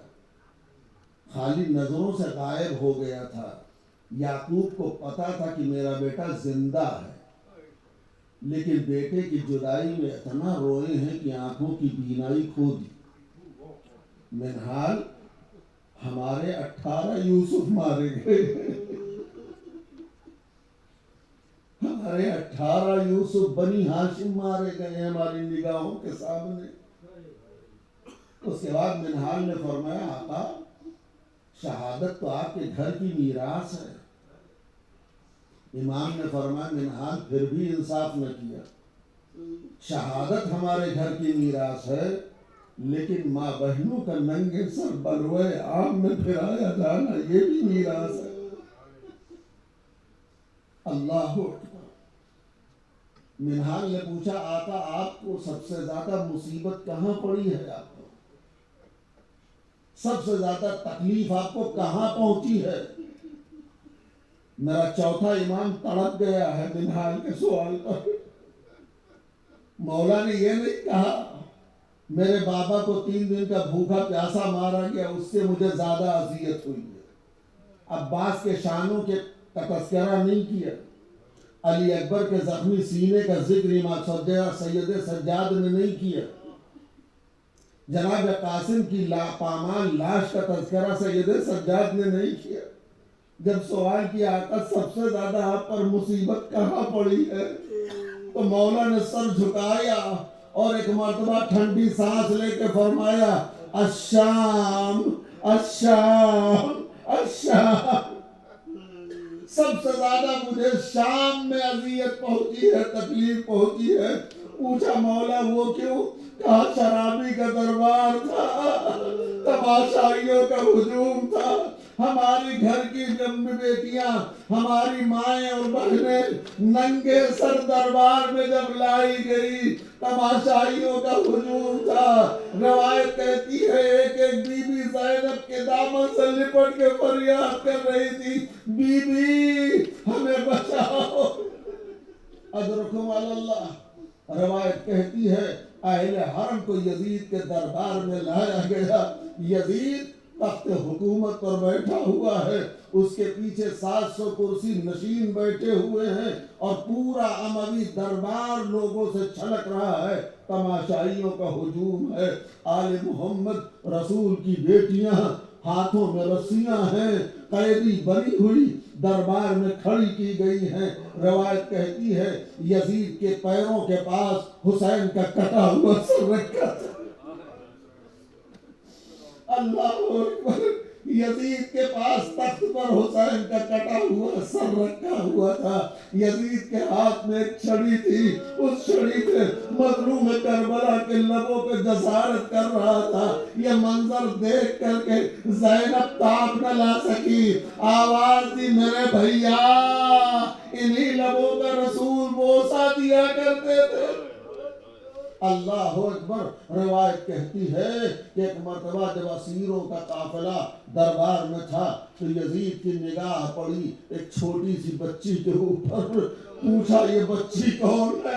D: خالی نظروں سے غائب ہو گیا تھا۔ یعقوب کو پتا تھا کہ میرا بیٹا زندہ ہے، لیکن بیٹے کی جدائی میں اتنا روئے ہیں کہ آنکھوں کی بینائی کھو دی۔ منہال ہمارے 18 یوسف مارے گئے، ہمارے 18 یوسف بنی ہاشم مارے گئے ہماری نگاہوں کے سامنے۔ اس کے بعد منہال نے فرمایا آقا شہادت تو آپ کے گھر کی میراث ہے۔ امام نے فرمایا منہال پھر بھی انصاف نہ کیا، شہادت ہمارے گھر کی میراث ہے لیکن ماں بہنوں کا ننگے سر بلوے عام میں پھرایا جانا یہ بھی میراث ہے۔ اللہ اکبر۔ منہال نے پوچھا آقا آپ کو سب سے زیادہ مصیبت کہاں پڑی ہے، آپ کو سب سے زیادہ تکلیف آپ کو کہاں پہنچی ہے؟ میرا چوتھا امام تڑپ گیا ہے منہال کے سوال پر۔ مولا نے یہ نہیں کہا میرے بابا کو 3 دن کا بھوکا پیاسا مارا گیا اس سے مجھے زیادہ اذیت ہوئی ہے۔ عباس کے شانوں کے کا تذکرہ نہیں کیا، علی اکبر کے زخمی سینے کا ذکر امام سید سجاد نے نہیں کیا، جناب قاسم کی پامال لاش کا تذکرہ سید سجاد نے نہیں کیا۔ جب سوال کیا آقا سب سے زیادہ آپ پر مصیبت کہاں پڑی ہے تو مولا نے سر جھکایا اور ایک مرتبہ ٹھنڈی سانس لے کے فرمایا الشام الشام الشام۔ سب سے زیادہ مجھے شام میں اذیت پہنچی ہے، تکلیف پہنچی ہے۔ پوچھا مولا وہ کیوں؟ کہا شرابی کا دربار تھا، تماشائیوں کا ہجوم تھا، ہماری گھر کی بیٹیاں ہماری مائیں اور بہنیں ننگے سر دربار میں جب لائی گئی تماشائیوں کا ہجوم تھا۔ روایت کہتی ہے ایک ایک بی بی زینب کے دامن سے لپٹ کے فریاد کر رہی تھی بی بی ہمیں بچاؤ، اجرکم علی اللہ۔ روایت کہتی ہے اہل حرم کو یزید کے دربار میں لایا گیا، یزید تخت حکومت پر بیٹھا ہوا ہے، اس کے پیچھے 700 کرسی نشین بیٹھے ہوئے ہیں اور پورا اموی دربار لوگوں سے چھلک رہا ہے، تماشائیوں کا ہجوم ہے۔ آل محمد رسول کی بیٹیاں ہاتھوں میں رسیاں ہیں، قیدی بنی ہوئی دربار میں کھڑی کی گئی ہیں۔ روایت کہتی ہے یزید کے پیروں کے پاس حسین کا کٹا ہوا سر رکھا تھا۔ اللہ اکبر۔ یزید کے پاس تخت پر حسین کا کٹا ہوا سر رکھا ہوا تھا، یزید کے ہاتھ میں ایک چھڑی تھی، اس چھڑی پہ مظلوم کربلا کے لبوں پہ جسارت کر رہا تھا۔ یہ منظر دیکھ کر کے زینب تاپ نہ لا سکی، آواز دی میرے بھیا انہی لبوں کا رسول بوسہ دیا کرتے تھے۔ اللہ اکبر۔ روایت کہتی ہے کہ ایک مرتبہ جب اسیروں کا قافلہ دربار میں تھا تو یزید کی نگاہ پڑی ایک چھوٹی سی بچی کے اوپر، پوچھا یہ بچی کون ہے؟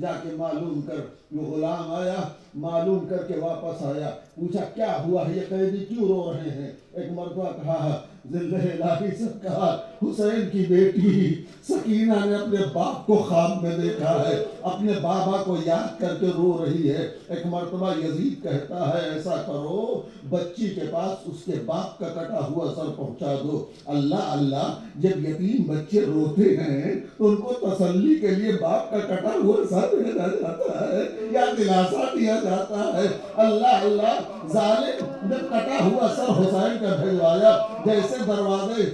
D: جا کے معلوم کر. وہ غلام آیا, معلوم کر کے واپس آیا, پوچھا کیا ہوا ہے, یہ قیدی کیوں رو رہے ہیں؟ ایک مرتبہ کہا ذلہ الہی سے کہا حسین کی بیٹی سکینہ نے اپنے باپ کو خواب میں دیکھا ہے, اپنے بابا کو یاد کر کے رو رہی ہے. ایک مرتبہ یزید کہتا ہے ایسا کرو بچی کے پاس اس کے باپ کا کٹا ہوا سر پہنچا دو. اللہ اللہ, جب یتیم بچے روتے ہیں تو ان کو تسلی کے لیے باپ کا کٹا ہوا سر بھیجا جاتا ہے یا دلاسا دیا جاتا ہے. اللہ اللہ, ظالم جب کٹا ہوا سر حسین کا بھیجوایا, جیسے دروازے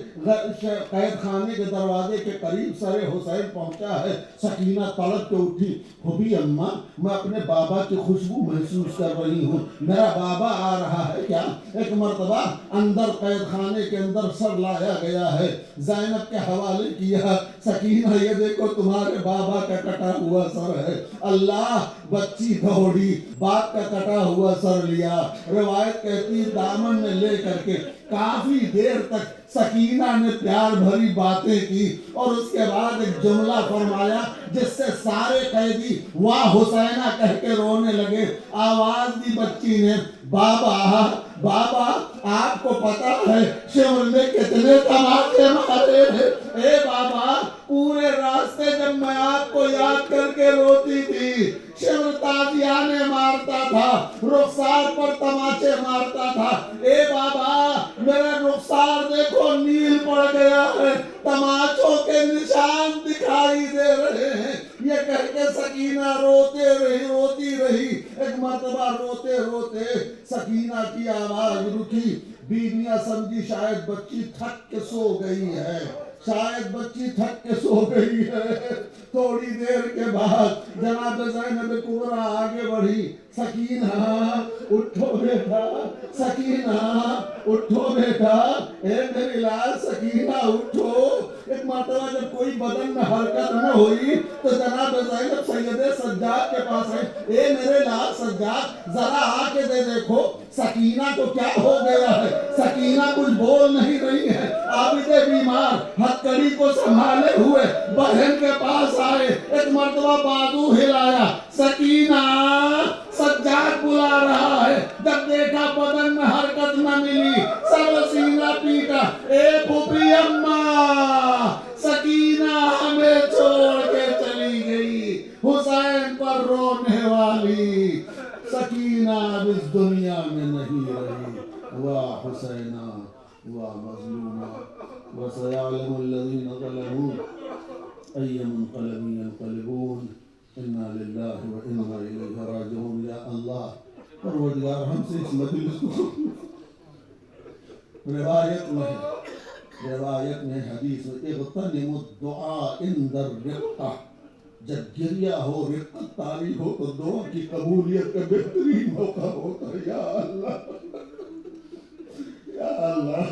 D: قید خانے کے دروازے کے قریب سر حسین پہنچا ہے, سکینہ تڑپ کے اٹھی, بھوبی اماں میں اپنے بابا کی خوشبو محسوس کر رہی ہوں, میرا بابا آ رہا ہے کیا؟ ایک مرتبہ اندر قید خانے کے اندر سر لایا گیا ہے, زینب کے حوالے کیا, سکینہ یہ دیکھو تمہارے بابا کا کٹا ہوا سر ہے. اللہ, بچی دوڑی, باپ کا کٹا ہوا سر لیا. روایت کہتی دامن میں لے کر کے کافی دیر تک سکینہ نے پیار بھری باتیں کی, اور اس کے بعد ایک جملہ فرمایا جس سے سارے قیدی واہ حسینہ کہہ کے رونے لگے. آواز دی بچی نے, بابا بابا آپ کو پتا ہے شمر میں کتنے تماچے مارے ہیں؟ اے بابا, پورے راستے جب میں آپ کو یاد کر کے روتی تھی شمر تازیانے مارتا تھا, رخسار پر تماچے مارتا تھا. اے بابا میرا رخسار دیکھو نیل پڑ گیا ہے, تماچوں کے نشان دکھائی دے رہے ہیں. یہ کہہ کے سکینہ روتی رہی. ایک مرتبہ روتے روتے سکینہ کی آواز رکی. بیویاں سمجھی شاید بچی تھک کے سو گئی ہے, شاید بچی تھک کے سو گئی ہے. تھوڑی دیر کے بعد جناب زینب کبریٰ آگے بڑھی, سکینہ اٹھو بیٹا, سکینہ اٹھو بیٹا, اے میری لال سکینہ اٹھو. ایک مرتبہ جب کوئی بدن میں حرکت نہ ہوئی تو جناب زینب سید سجاد کے پاس ہے, اے میرے لال سجاد ذرا آ کے دیکھو سکینہ کو کیا ہو گیا ہے. سکینہ کچھ بول نہیں رہی ہے. عابد بیمار ہتھکڑی کو سنبھالے ہوئے بہن کے پاس آئے, ایک مرتبہ بازو ہلایا, سکینہ سجاد بلا رہا ہے. جب دیکھا بدن میں حرکت نہ ملی, سر سینہ پیٹا, اے پھوپھی اماں سکینہ ہمیں چھوڑ کے چلی گئی, حسین پر رونے والی سکینہ اب اس دنیا میں نہیں رہی. واہ حسینہ واہ مظلومہ, وسيعلم الذين ظلموا أي منقلب ينقلبون, انا للہ وانا الیہ راجعون. یا اللہ پروردگار ہم سے اس مجلس کو, روایت میں حدیث میں اغتنم الدعاء عند الرقة, جب گریہ ہو رقت طاری ہو تو دعا کی قبولیت کا بہترین موقع ہوتا ہے. یا اللہ یا اللہ,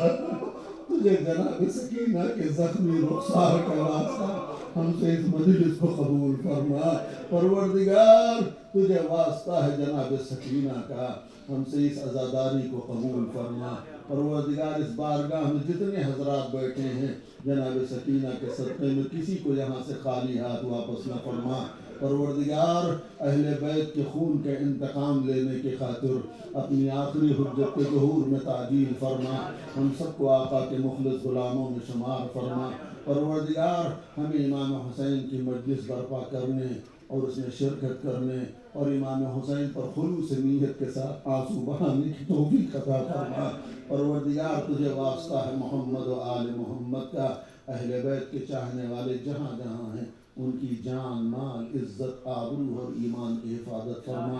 D: تجھے جناب سکینہ کے زخمی رخسار کا واسطہ ہم سے اس مجلس کو قبول فرما. پروردگار تجھے واسطہ ہے جناب سکینہ کا, ہم سے اس عزاداری کو قبول فرما. پروردگار اس بارگاہ میں جتنے حضرات بیٹھے ہیں جناب سکینہ کے صدقے میں کسی کو یہاں سے خالی ہاتھ واپس نہ فرما. پروردگار اہل بیت کے خون کے انتقام لینے کی خاطر اپنی آخری حجت کے ظہور میں تعجیل فرما. ہم سب کو آقا کے مخلص غلاموں میں شمار فرما. پروردگار ہمیں امام حسین کی مجلس برپا کرنے اور اس میں شرکت کرنے اور امام حسین پر خلوص نیت کے ساتھ آنسو بہانے کی توفیق عطا فرما. پروردگار تجھے واسطہ ہے محمد و آل محمد کا, اہل بیت کے چاہنے والے جہاں جہاں ہیں ان کی جان, مال, عزت, آبرو اور ایمان کی حفاظت فرما.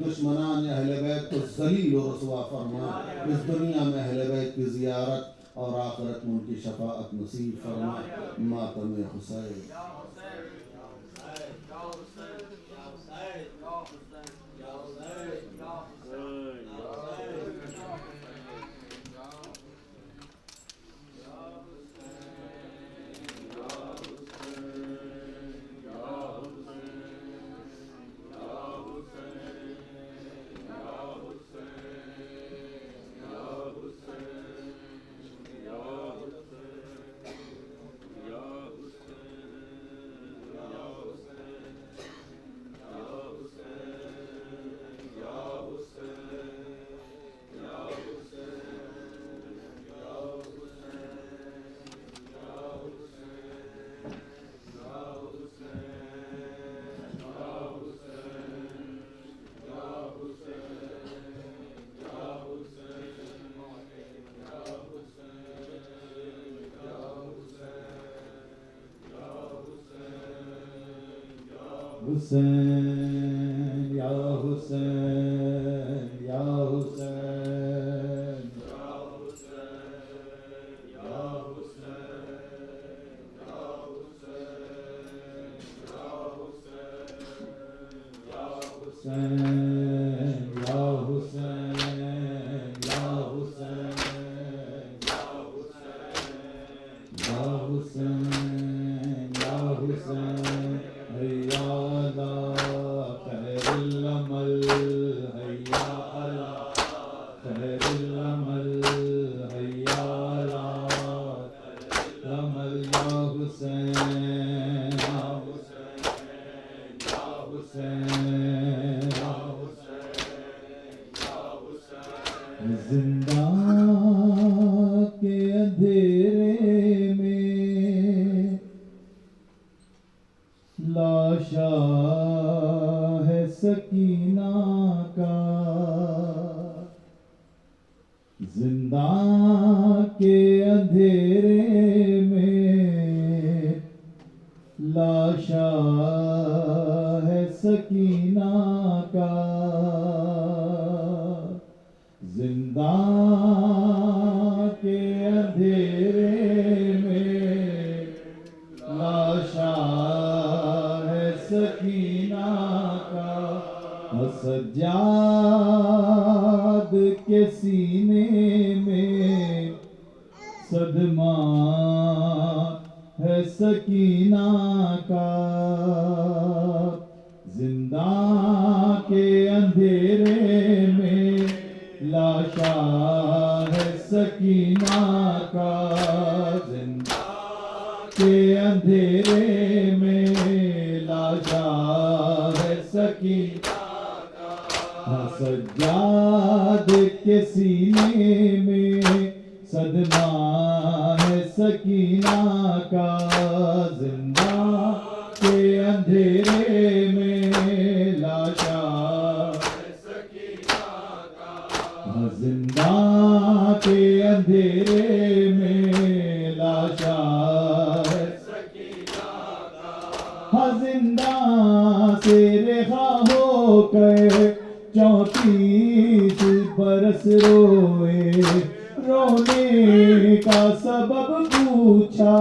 D: دشمنان اہل بیت کو ذلیل و رسوا فرما. اس دنیا میں اہل بیت کی زیارت اور آخرت میں ان کی شفاعت نصیب فرما. ماتم حسین.
F: حسین یا حسین یا حسین حسین یا حسین یا حسین یا حسین یا حسین حیا علی خیر العمل حیا علی خیر العمل حیا علی العمل یا حسین یا حسین زندہ کے اندھیرے میں لاشا ہے سکینہ کا زندہ کے اندھیرے میں لاشا ہے سکینہ کا زندہ کے اندھیرے میں لاشا ہے سکینہ کا سجاد کے سینے میں صدمہ ہے سکینہ کا زندہ کے اندھیرے میں لاشا ہے سکینہ کا زندہ کے اندھیرے میں لاشا ہے سکینہ کا سجاد کے سینے میں صدمہ ہے سکینہ کا زندہ کے اندھیرے میں لاشا زندہ کے اندھیرے میں لاشا ہے سکینہ کا زندہ سے رہا ہو کر 34 برس روئے رونے کا سبب پوچھا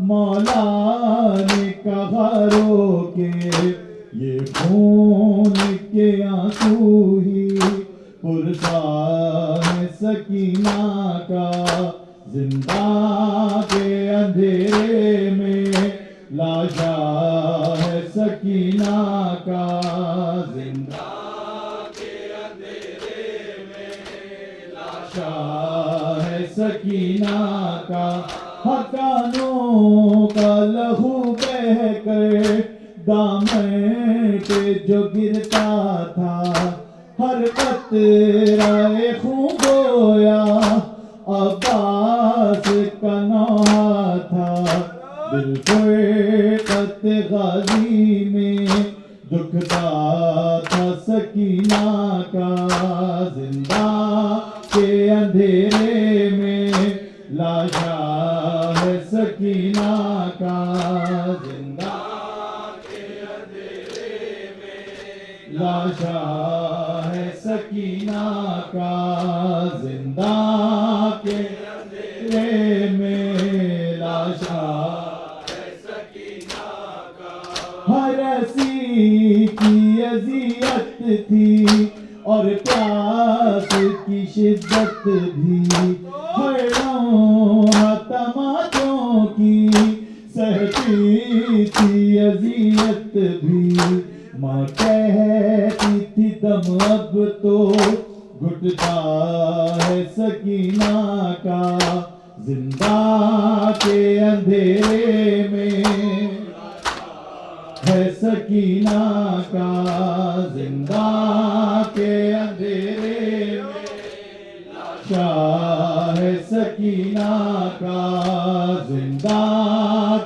F: مولا نے کہا رو کے یہ خون کے آنسو ہی پرسا ہے سکینہ کا زندہ کے اندھیرے میں لاشا ہے سکینہ کا زندہ کے اندھیرے میں لاشا ہے سکینہ کا حقانوں کا لہو بہہ کر دامن پہ جو گرتا تھا ہر قطرہ خون گویا عباس کا نوحہ تھا بالفرقت غازی میں دکھتا تھا سکینہ کا زندہ کے اندھیرے میں لاشا ہے سکینہ کا زندہ کے اندھیرے میں لاشا ہے سکینہ کا زندہ کے اندھیرے میں لاشا ہے سکینہ کا ہر ایسی کی اذیت تھی اور پیاس کی شدت بھی ہر نوع تماچوں کی سہتی تھی اذیت بھی ماں کہتی تھی دم اب تو گھٹتا ہے سکینہ کا زندہ کے اندھیرے میں ہے سکینہ کا زندہ کے اندھیرے میں لاشا ہے سکینہ کا زندہ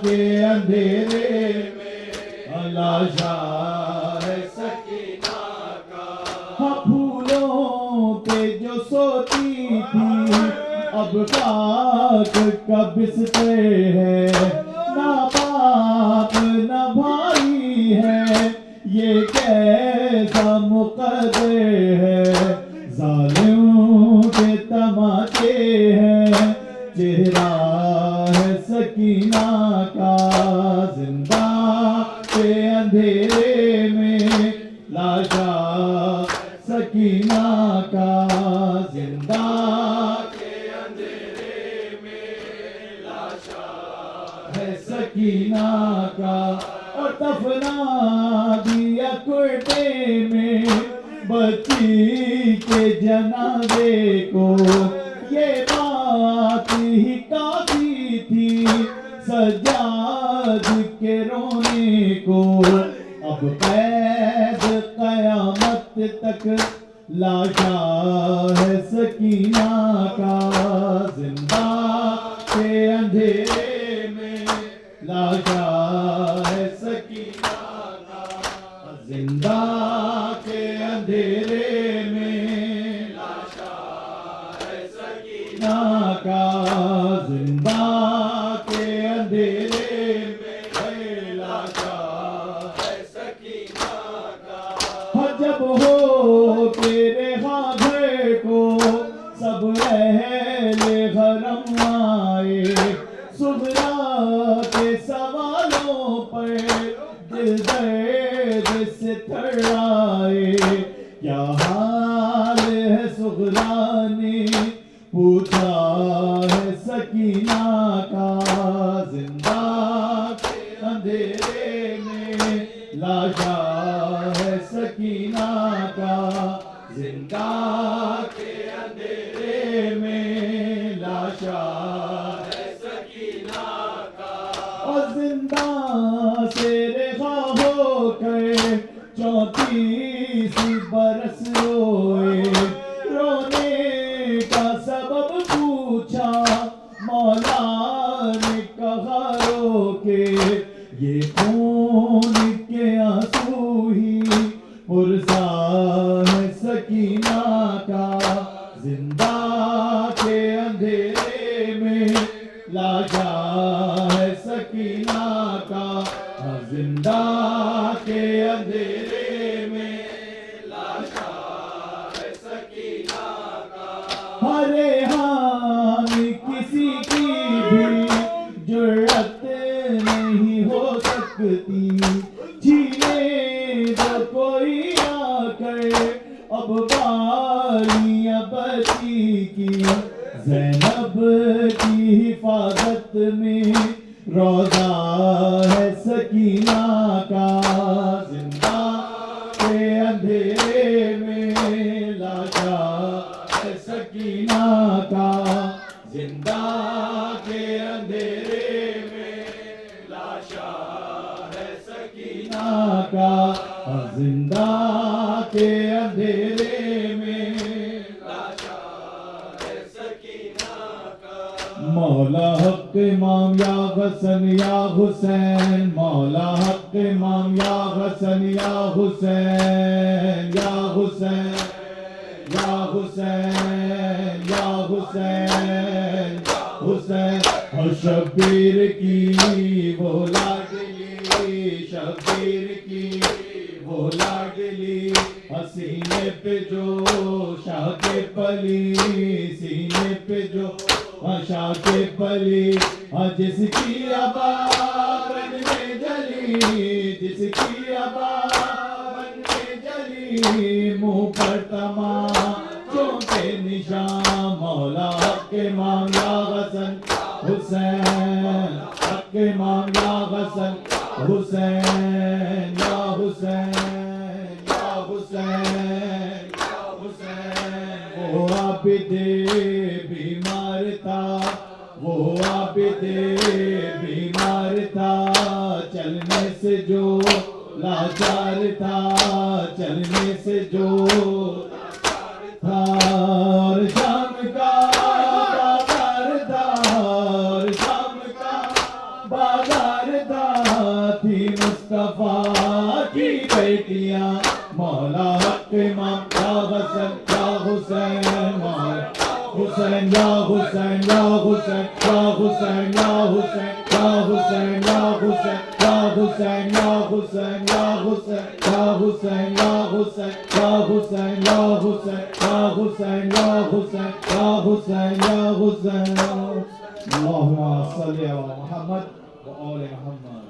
F: کے اندھیرے میں لاشا ہے سکینہ کا پھولوں پہ جو سوتی تھی اب خاک کا بستر ہے نہ باپ نہ بھائی ہے ایسا مقدر ہے ظالموں کے تماچے ہیں چہرہ ہے سکینہ کا زندہ کے اندھیرے میں لاشا سکینہ کا زندہ کے اندھیرے میں لاشا ہے سکینہ کا اور دفنا دیا کوئٹے میں بچی کے جنازے کو یہ بات ہی کافی تھی سجاد کے رونے کو اب قید قیامت تک لاشا ہے سکینہ کا زندہ کے اندھیرے میں لاشا ہے سکینہ کا زندہ کے اندھیرے میں لاشا ہے سکینہ کا زندہ کے اندھیرے میں لاشا ہے سکینہ کا جب ہو تیرے گھر کو سب اہل حرم آئے صغرا کے سوالوں پر دل درد سے تھرائے کیا حال ہے صغرا نے پوچھا ہے سکینہ کا زندہ کے اندھیرے میں لاشا ہے سکینہ کا زندہ کے اندھیرے میں لاشا ہے سکینہ کا اور زندہ سے رہا ہو کر 34 برس روئے رونے کا سبب پوچھا مولا نے کہا رو کے یہ خون کے آنسو ہی پرسا ہے سکینہ کا زندہ کے اندھیرے میں لاشا ہے سکینہ کا زندہ کے اندھیرے میں لاشا ہے سکینہ کا ہرے حامی کسی کی بھی جرأت نہیں ہو سکتی چھینے جو کوئی آ کر اب بالیاں بچی کی زینب کی حفاظت میں روضہ ہے سکینہ کا زندہ کے اندھیرے میں لاشا ہے سکینہ کا زندہ کے اندھیرے میں لاشا ہے سکینہ کا زندہ کے اندھیرے میں لاشا ہے سکینہ کا مولا حق امام یا حسن یا حسین مولا حق امام یا حسن یا حسین یا حسین یا حسین یا حسین حسین اور شبیر کی وہ لاڈلی شبیر کی وہ لاڈلی سینے پہ جو شاہ کے پلی سینے پہ جو شاہ کے پلی جس کی ابا بن میں جلی جس کی ابا بن میں جلی منہ پر تماچوں کے نشان مولا حق امام یا حسن حسین حق امام یا حسن حسین یا حسین یا حسین یا حسین وہ عابد بیمار تھا وہ عابد بیمار تھا چلنے سے جو لاچار تھا چلنے سے جو تھا اور شام کا بازار تھا اور شام کا بازار تھا تھی مصطفیٰ کی بیٹیاں مولا حق امام یا حسن یا حسین مولا حسین یا حسین یا حسین یا حسین یا حسین یا حسین یا حسین یا حسین یا حسین یا حسین یا حسین یا حسین یا حسین یا حسین یا حسین یا حسین یا حسین یا حسین اللهم صل على محمد وآل محمد.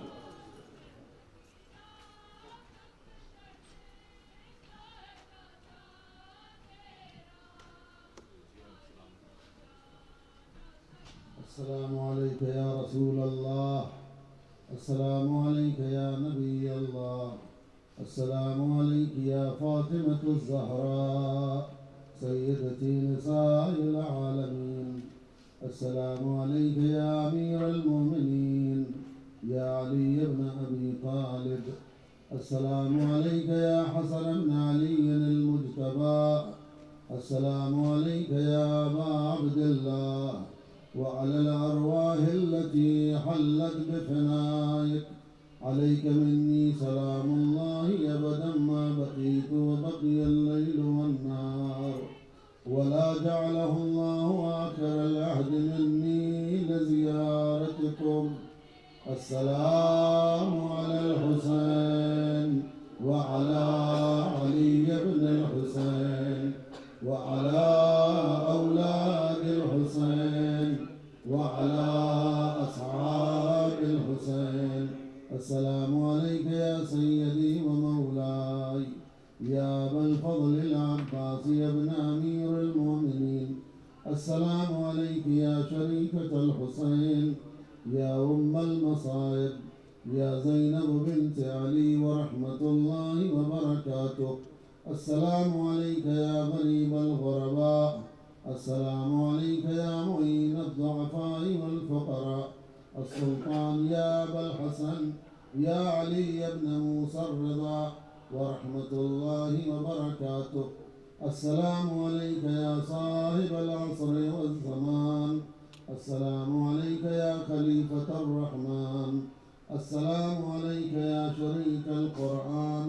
D: السلام عليك يا رسول الله، السلام عليك يا نبي الله، السلام عليك يا فاطمة الزهراء سيدتي نساء العالمين، السلام عليك يا أمير المؤمنين يا علي بن أبي طالب، السلام عليك يا حسن بن علي المجتبى، السلام عليك يا أبا عبد الله وعلى الأرواح التي حلت بفنائك، عليك مني سلام الله أبدا ما بقيت وبقي الليل والنهار، ولا جعله الله آخر العهد مني لزيارتكم. السلام على الحسين وعلى علي بن الحسين وعلى أولاد الحسين وعلى أصحاب الحسين. السلام عليك يا سيدي ومولاي يا أبا الفضل العباس يا ابن أمير المؤمنين. السلام عليك يا شريكة الحسين يا أم المصائب يا زينب بنت علي ورحمة الله وبركاته. السلام عليك يا غريب الغرباء، السلام عليك يا معين الضعفاء والفقراء. السلطان يا أبا الحسن يا علي بن موسى الرضا ورحمة الله وبركاته. السلام عليك يا صاحب العصر والزمان، السلام عليك يا خليفة الرحمن، السلام عليك يا شريك القرآن،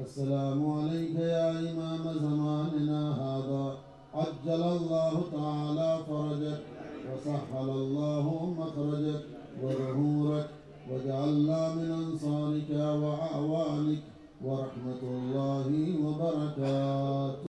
D: السلام عليك يا إمام زماننا هذا، عجل الله تعالى فرجك وسهل الله